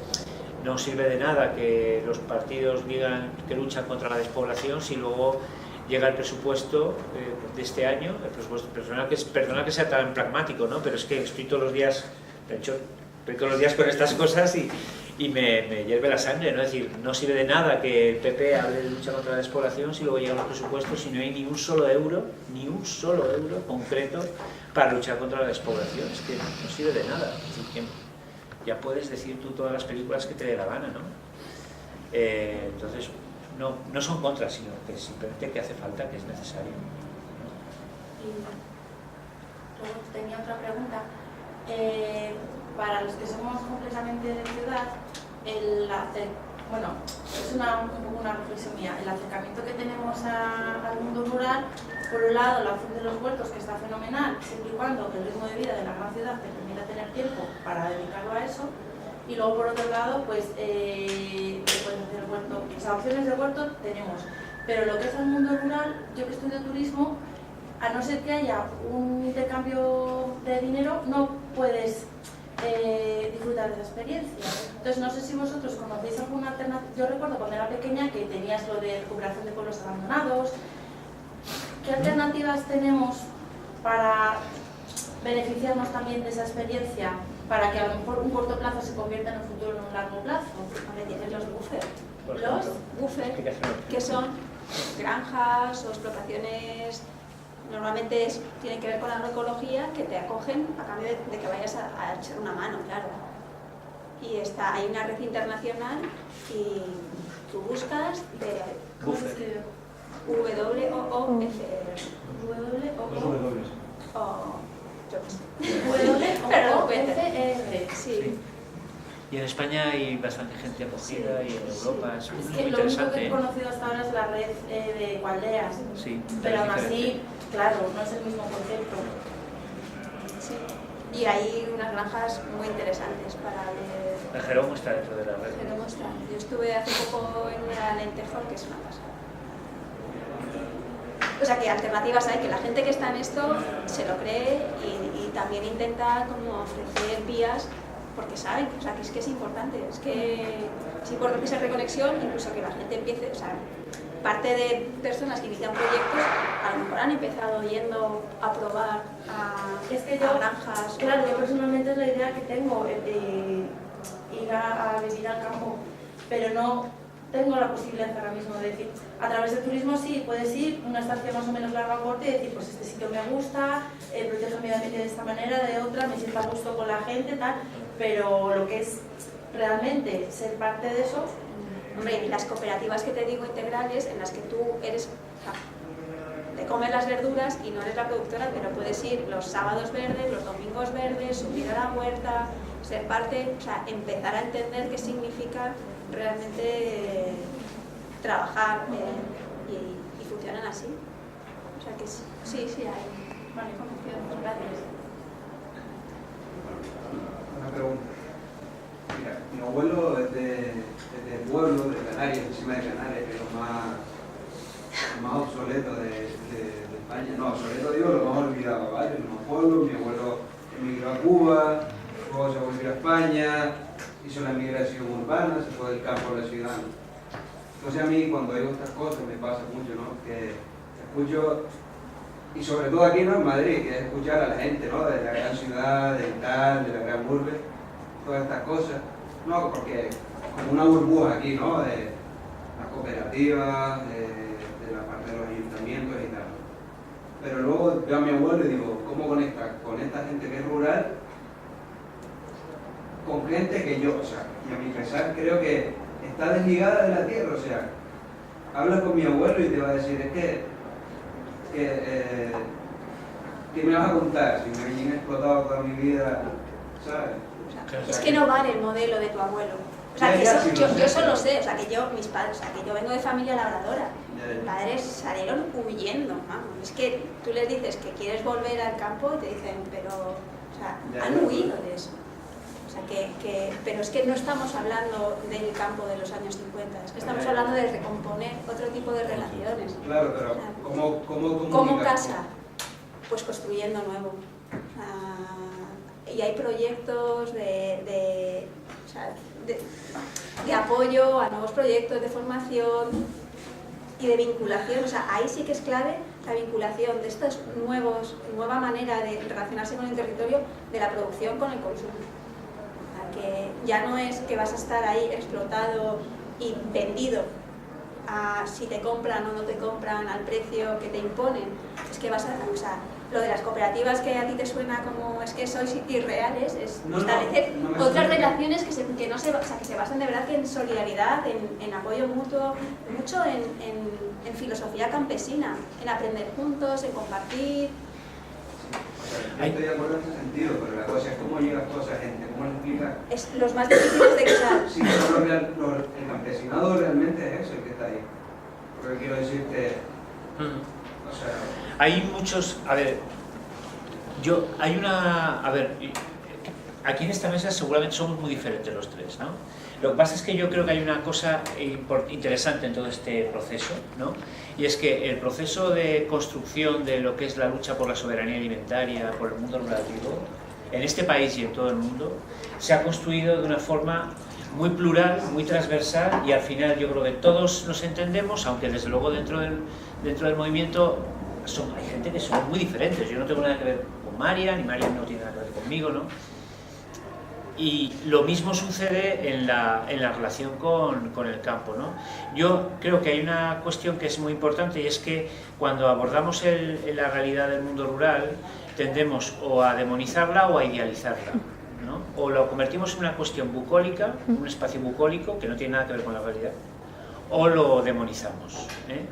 no sirve de nada que los partidos digan que luchan contra la despoblación si luego llega el presupuesto de este año, el presupuesto personal, perdona que sea tan pragmático, ¿no? Pero es que estoy todos los días, de hecho, estoy todos los días con estas cosas y me hierve la sangre, ¿no? Es decir, no sirve de nada que el PP hable de lucha contra la despoblación si luego llegan los presupuestos y no hay ni un solo euro concreto para luchar contra la despoblación. Es que no sirve de nada. Es decir, que ya puedes decir tú todas las películas que te dé la gana, ¿no? Entonces, no son contras, sino que simplemente que hace falta, que es necesario. Y luego tenía otra pregunta. Para los que somos completamente de ciudad, bueno, es un poco una reflexión mía. El acercamiento que tenemos al mundo rural, por un lado, la opción de los huertos, que está fenomenal, siempre y cuando el ritmo de vida de la gran ciudad te permita tener tiempo para dedicarlo a eso. Y luego, por otro lado, pues puedes hacer el huerto. O sea, opciones de huerto tenemos. Pero lo que es el mundo rural, yo que estudio turismo, a no ser que haya un intercambio de dinero, no puedes disfrutar de esa experiencia. Entonces, no sé si vosotros conocéis alguna alternativa. Yo recuerdo cuando era pequeña que tenías lo de recuperación de pueblos abandonados. ¿Qué alternativas tenemos para beneficiarnos también de esa experiencia, para que a lo mejor un corto plazo se convierta en un futuro en un largo plazo? Tienes los buffer. Los buffer, que son granjas o explotaciones, normalmente tienen que ver con la agroecología, que te acogen a cambio de que vayas a echar una mano, claro. Y hay una red internacional y tú buscas de Buffer. Sí. Y en España hay bastante gente acogida y en Europa es muy Lo único interesante. que he conocido hasta ahora es la red de Cualdeas, Sí, pero aún es así, diferente. claro, no es el mismo concepto. Sí. Y hay unas granjas muy interesantes para ver. El Jeromo está dentro de la red. Jeromo está. Yo estuve hace poco en la Lentejo, que es una pasada. O sea, que alternativas hay, que la gente que está en esto se lo cree y también intenta como ofrecer vías, porque saben, o sea, que es importante, es importante esa reconexión, incluso que la gente empiece, o sea, parte de personas que inician proyectos a lo mejor han empezado yendo a probar a granjas. Claro, yo personalmente es la idea que tengo, ir a vivir al campo, pero no tengo la posibilidad ahora mismo de decir, a través del turismo sí, puedes ir una estancia más o menos larga o corta y decir, pues este sitio me gusta, protejo el medio ambiente de esta manera, de otra, me siento a gusto con la gente, tal, pero lo que es realmente ser parte de eso. Hombre, y las cooperativas que te digo integrales, en las que tú eres de comer las verduras y no eres la productora, pero puedes ir los sábados verdes, los domingos verdes, subir a la huerta, ser parte, o sea, empezar a entender qué significa realmente trabajar y funcionan así. O sea que sí hay. Vale, confusión, gracias. Una pregunta. Mira, mi abuelo es del pueblo de Canarias, encima de Canarias, que es lo más obsoleto de España. No, obsoleto digo, lo más olvidado, ¿vale? Los más pueblos, mi abuelo emigró a Cuba, luego se volvió a España, hizo la migración urbana, se fue del campo a la ciudad. Entonces a mí cuando digo estas cosas me pasa mucho, ¿no? Que escucho, y sobre todo aquí, ¿no? En Madrid, que es escuchar a la gente, ¿no? De la gran ciudad, del tal, de la gran urbe, todas estas cosas, ¿no? Porque como una burbuja aquí, ¿no? De las cooperativas, de la parte de los ayuntamientos y tal. Pero luego veo a mi abuelo y digo, ¿cómo conecta con esta gente que es rural? Con gente que yo, o sea, y a mi pesar creo que está desligada de la tierra, o sea, hablas con mi abuelo y te va a decir, es que ¿qué me vas a contar? Si me he explotado toda mi vida, ¿sabes? Es que no vale el modelo de tu abuelo. O sea, que yo eso lo sé, o sea, que yo, mis padres, o sea, que yo vengo de familia labradora. Mis padres salieron huyendo, vamos. Es que tú les dices que quieres volver al campo y te dicen, pero, o sea, han huido de eso. O sea, pero es que no estamos hablando del campo de los años 50, es que estamos hablando de recomponer otro tipo de relaciones. Claro, pero o sea, ¿cómo casa? Pues construyendo nuevo. Y hay proyectos de apoyo a nuevos proyectos de formación y de vinculación. O sea, ahí sí que es clave la vinculación de esta nueva manera de relacionarse con el territorio, de la producción con el consumo. Que ya no es que vas a estar ahí explotado y vendido a si te compran o no te compran al precio que te imponen, es que vas a, o sea, lo de las cooperativas que a ti te suena como es que sois irreales, es establecer otras relaciones que no se, o sea, que se basan de verdad que en solidaridad, en apoyo mutuo, mucho en filosofía campesina, en aprender juntos, en compartir. Yo estoy de acuerdo en ese sentido, pero la cosa es cómo llegas a toda esa gente, cómo le explicas. Es los más difíciles de explicar. Sí, pero el campesinado realmente es eso el que está ahí. Porque quiero decirte, o sea... Hay muchos, aquí en esta mesa seguramente somos muy diferentes los tres, ¿no? Lo que pasa es que yo creo que hay una cosa interesante en todo este proceso, ¿no? Y es que el proceso de construcción de lo que es la lucha por la soberanía alimentaria, por el mundo rural, en este país y en todo el mundo, se ha construido de una forma muy plural, muy transversal, y al final yo creo que todos nos entendemos, aunque desde luego dentro del movimiento hay gente que son muy diferentes. Yo no tengo nada que ver con Marian, y Marian no tiene nada que ver conmigo, ¿no? Y lo mismo sucede en la relación con el campo, ¿no? Yo creo que hay una cuestión que es muy importante, y es que cuando abordamos la realidad del mundo rural tendemos o a demonizarla o a idealizarla, ¿no? O lo convertimos en una cuestión bucólica, un espacio bucólico que no tiene nada que ver con la realidad, o lo demonizamos, ¿eh?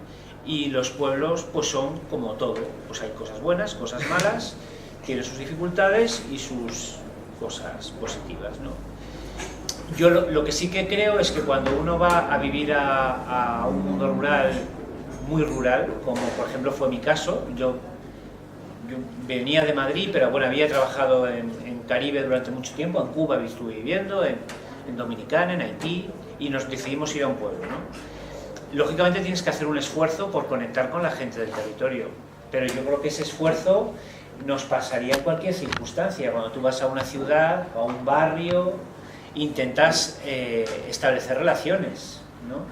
Y los pueblos pues son como todo, pues hay cosas buenas, cosas malas, tienen sus dificultades y sus cosas positivas, ¿no? Yo lo que sí que creo es que cuando uno va a vivir a un mundo rural, muy rural, como por ejemplo fue mi caso, yo venía de Madrid, pero bueno, había trabajado en Caribe durante mucho tiempo, en Cuba estuve viviendo, en Dominicana, en Haití, y nos decidimos ir a un pueblo, ¿no? Lógicamente tienes que hacer un esfuerzo por conectar con la gente del territorio, pero yo creo que ese esfuerzo nos pasaría en cualquier circunstancia. Cuando tú vas a una ciudad o a un barrio, intentas establecer relaciones, ¿no?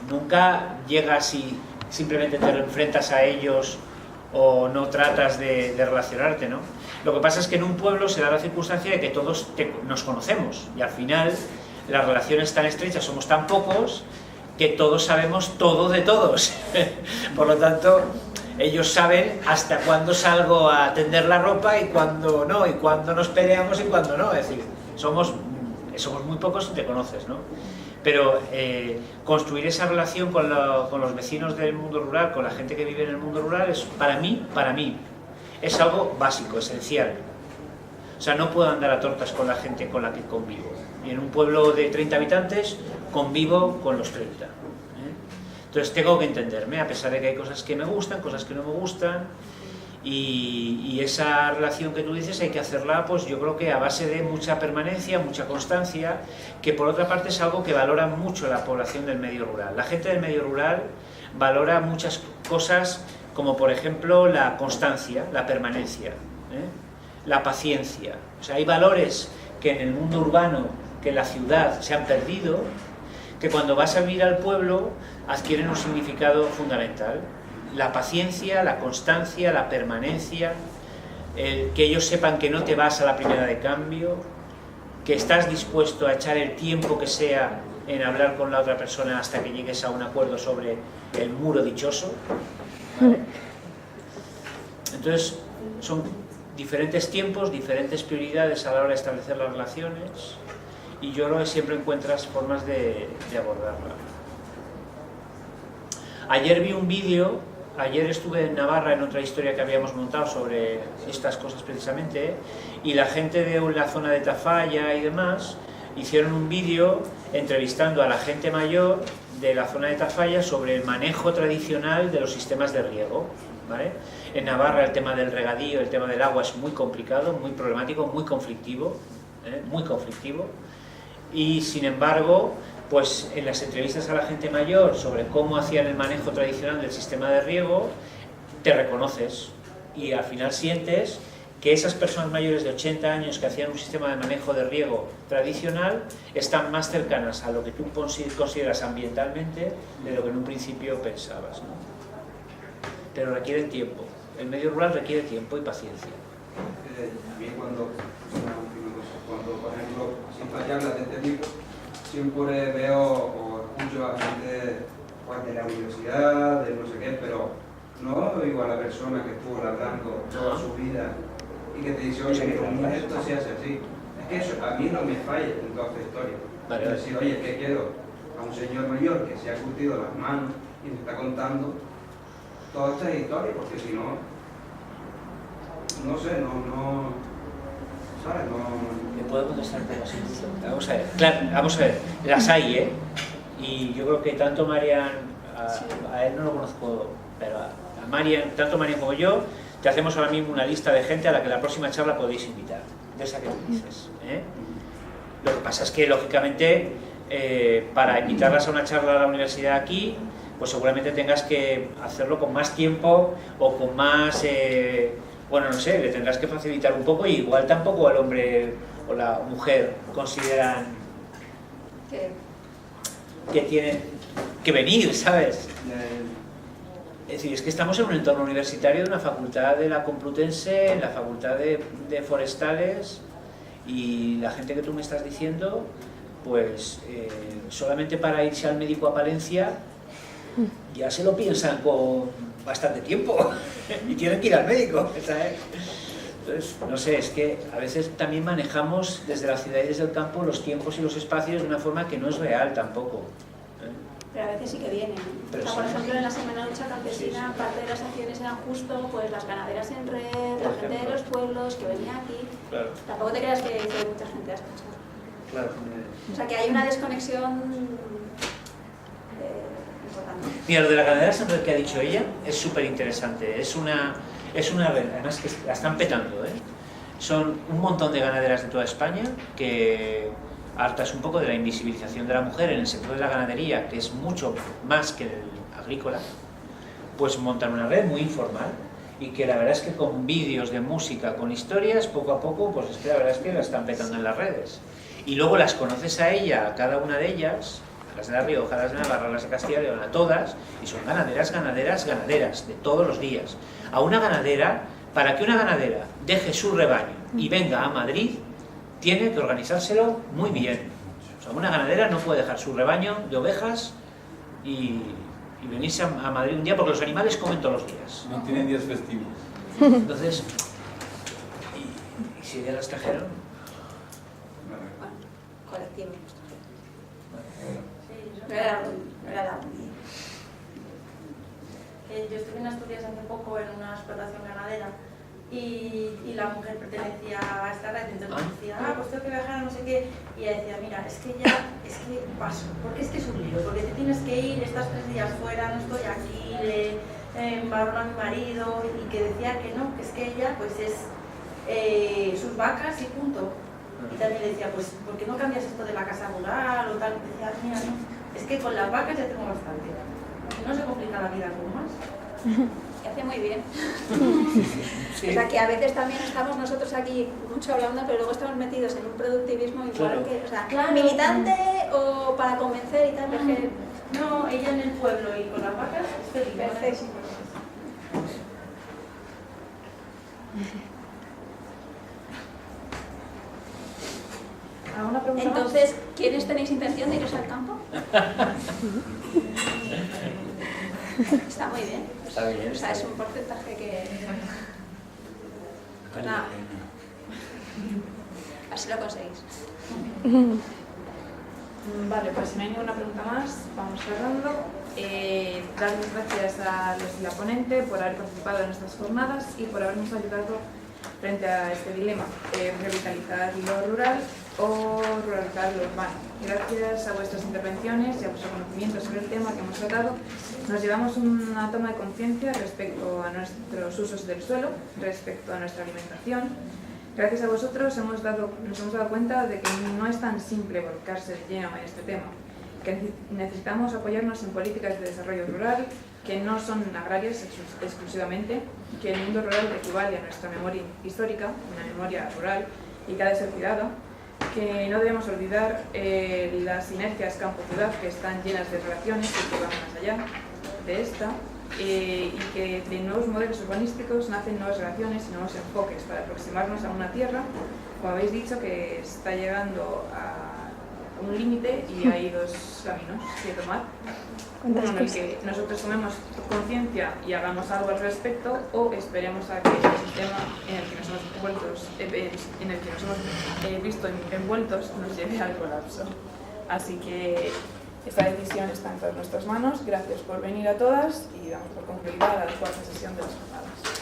Nunca llegas y simplemente te enfrentas a ellos o no tratas de relacionarte, ¿no? Lo que pasa es que en un pueblo se da la circunstancia de que todos nos conocemos, y al final las relaciones tan estrechas, somos tan pocos que todos sabemos todo de todos. Por lo tanto, ellos saben hasta cuándo salgo a tender la ropa y cuándo no, y cuándo nos peleamos y cuándo no. Es decir, somos muy pocos y te conoces, ¿no? Pero construir esa relación con los vecinos del mundo rural, con la gente que vive en el mundo rural, es para mí, es algo básico, esencial. O sea, no puedo andar a tortas con la gente con la que convivo. Y en un pueblo de 30 habitantes convivo con los 30. Entonces tengo que entenderme, a pesar de que hay cosas que me gustan, cosas que no me gustan, y esa relación que tú dices hay que hacerla, pues yo creo que a base de mucha permanencia, mucha constancia, que por otra parte es algo que valora mucho la población del medio rural. La gente del medio rural valora muchas cosas, como por ejemplo la constancia, la permanencia, la paciencia. O sea, hay valores que en el mundo urbano, que en la ciudad se han perdido, que cuando vas a vivir al pueblo adquieren un significado fundamental. La paciencia, la constancia, la permanencia, que ellos sepan que no te vas a la primera de cambio, que estás dispuesto a echar el tiempo que sea en hablar con la otra persona hasta que llegues a un acuerdo sobre el muro dichoso, ¿vale? Entonces, son diferentes tiempos, diferentes prioridades a la hora de establecer las relaciones, y yo creo que siempre encuentras formas de abordarla. Ayer vi un vídeo, ayer estuve en Navarra en otra historia que habíamos montado sobre estas cosas precisamente, y la gente de la zona de Tafalla y demás hicieron un vídeo entrevistando a la gente mayor de la zona de Tafalla sobre el manejo tradicional de los sistemas de riego, ¿vale? En Navarra el tema del regadío, el tema del agua es muy complicado, muy problemático, muy conflictivo, y sin embargo, pues en las entrevistas a la gente mayor sobre cómo hacían el manejo tradicional del sistema de riego, te reconoces y al final sientes que esas personas mayores de 80 años que hacían un sistema de manejo de riego tradicional están más cercanas a lo que tú consideras ambientalmente de lo que en un principio pensabas, ¿no? Pero requiere tiempo. El medio rural requiere tiempo y paciencia. También cuando, por ejemplo, las charlas de este tipo, siempre veo o escucho a gente pues, de la universidad, de no sé qué, pero no oigo a la persona que estuvo labrando toda su vida y que te dice, oye, con esto se hace así. Es que eso a mí no me falla en toda esta historia. Vale. Es decir, oye, ¿qué quiero? A un señor mayor que se ha curtido las manos y me está contando todas estas historias, porque si no, no sé, ¿sabes? ¿Me puedo contestar un poco así? Vamos a ver, claro, vamos a ver, las hay, ¿eh? Y yo creo que tanto Marian, a él no lo conozco, pero a Marian, tanto Marian como yo, te hacemos ahora mismo una lista de gente a la que la próxima charla podéis invitar, de esa que tú dices, ¿eh? Lo que pasa es que, lógicamente, para invitarlas a una charla a la universidad aquí, pues seguramente tengas que hacerlo con más tiempo o con más... bueno, no sé, le tendrás que facilitar un poco y igual tampoco el hombre o la mujer consideran que tienen que venir, ¿sabes? Es decir, es que estamos en un entorno universitario de una facultad de la Complutense, en la facultad de Forestales, y la gente que tú me estás diciendo, pues solamente para irse al médico a Palencia ya se lo piensan con bastante tiempo y tienen que ir al médico, ¿sabes? Entonces, no sé, es que a veces también manejamos desde la ciudad y desde el campo los tiempos y los espacios de una forma que no es real tampoco. Pero a veces sí que vienen. Pero o sea, por sí. ejemplo, en la Semana de Lucha Campesina, Sí. parte de las acciones eran justo pues, las ganaderas en red, Por la gente de ejemplo. los pueblos que venía aquí. Claro, Tampoco te creas que hay mucha gente a escuchar. claro. O sea, que hay una desconexión importante. Mira, lo de la ganadera en red que ha dicho ella es súper interesante. Es una red, además que la están petando, ¿eh? Son un montón de ganaderas de toda España que, hartas un poco de la invisibilización de la mujer en el sector de la ganadería, que es mucho más que el agrícola, pues montan una red muy informal y que la verdad es que con vídeos de música, con historias, poco a poco, pues es que la verdad es que la están petando en las redes. Y luego las conoces a ella, a cada una de ellas, a las de La Rioja, a las de Navarra, a las de Castilla y León, a todas, y son ganaderas, de todos los días. A una ganadera, para que una ganadera deje su rebaño y venga a Madrid, tiene que organizárselo muy bien. O sea, una ganadera no puede dejar su rebaño de ovejas y venirse a Madrid un día, porque los animales comen todos los días. No tienen días festivos. Entonces, ¿y si ella la extranjero? Bueno, colectivo. Sí, No era la yo estuve en Asturias hace poco en una explotación ganadera y la mujer pertenecía a esta red, entonces decía, pues tengo que viajar a no sé qué, y ella decía, mira, es que paso, porque es que es un lío, porque te tienes que ir, estás 3 días fuera, no estoy aquí, le embargo a mi marido, y que decía que no, que es que ella pues es sus vacas y punto. Y también le decía, pues ¿por qué no cambias esto de la casa rural o tal? Y decía, mira, no, es que con las vacas ya tengo bastante, no se complica la vida con más. que hace muy bien. Sí. O sea, que a veces también estamos nosotros aquí mucho hablando, pero luego estamos metidos en un productivismo igual Claro. que, o sea, Claro. militante o para convencer y tal, pero es que No, ella en el pueblo y con las vacas es feliz. perfecto. ¿Alguna pregunta más? Entonces, ¿quiénes tenéis intención de iros al campo? Está muy bien. Está bien. O sea, es un porcentaje que... Pues nada, así lo conseguís. Vale, pues si no hay ninguna pregunta más, vamos cerrando. Dar las gracias a los y la ponente por haber participado en estas jornadas y por habernos ayudado frente a este dilema, revitalizar lo rural o ruralizar lo urbano. Gracias a vuestras intervenciones y a vuestro conocimiento sobre el tema que hemos tratado, nos llevamos una toma de conciencia respecto a nuestros usos del suelo, respecto a nuestra alimentación. Gracias a vosotros nos hemos dado cuenta de que no es tan simple volcarse de lleno en este tema, que necesitamos apoyarnos en políticas de desarrollo rural que no son agrarias exclusivamente, que el mundo rural equivale a nuestra memoria histórica, una memoria rural y que ha de ser cuidada, que no debemos olvidar las sinergias campo-ciudad que están llenas de relaciones y que van más allá de esta, y que de nuevos modelos urbanísticos nacen nuevas relaciones y nuevos enfoques para aproximarnos a una tierra, como habéis dicho, que está llegando a un límite y hay dos caminos que tomar. Uno en el que nosotros tomemos conciencia y hagamos algo al respecto, o esperemos a que el sistema en el que nos hemos visto envueltos nos lleve al colapso. Así que esta decisión está en todas nuestras manos. Gracias por venir a todas y damos por concluida la cuarta sesión de las jornadas.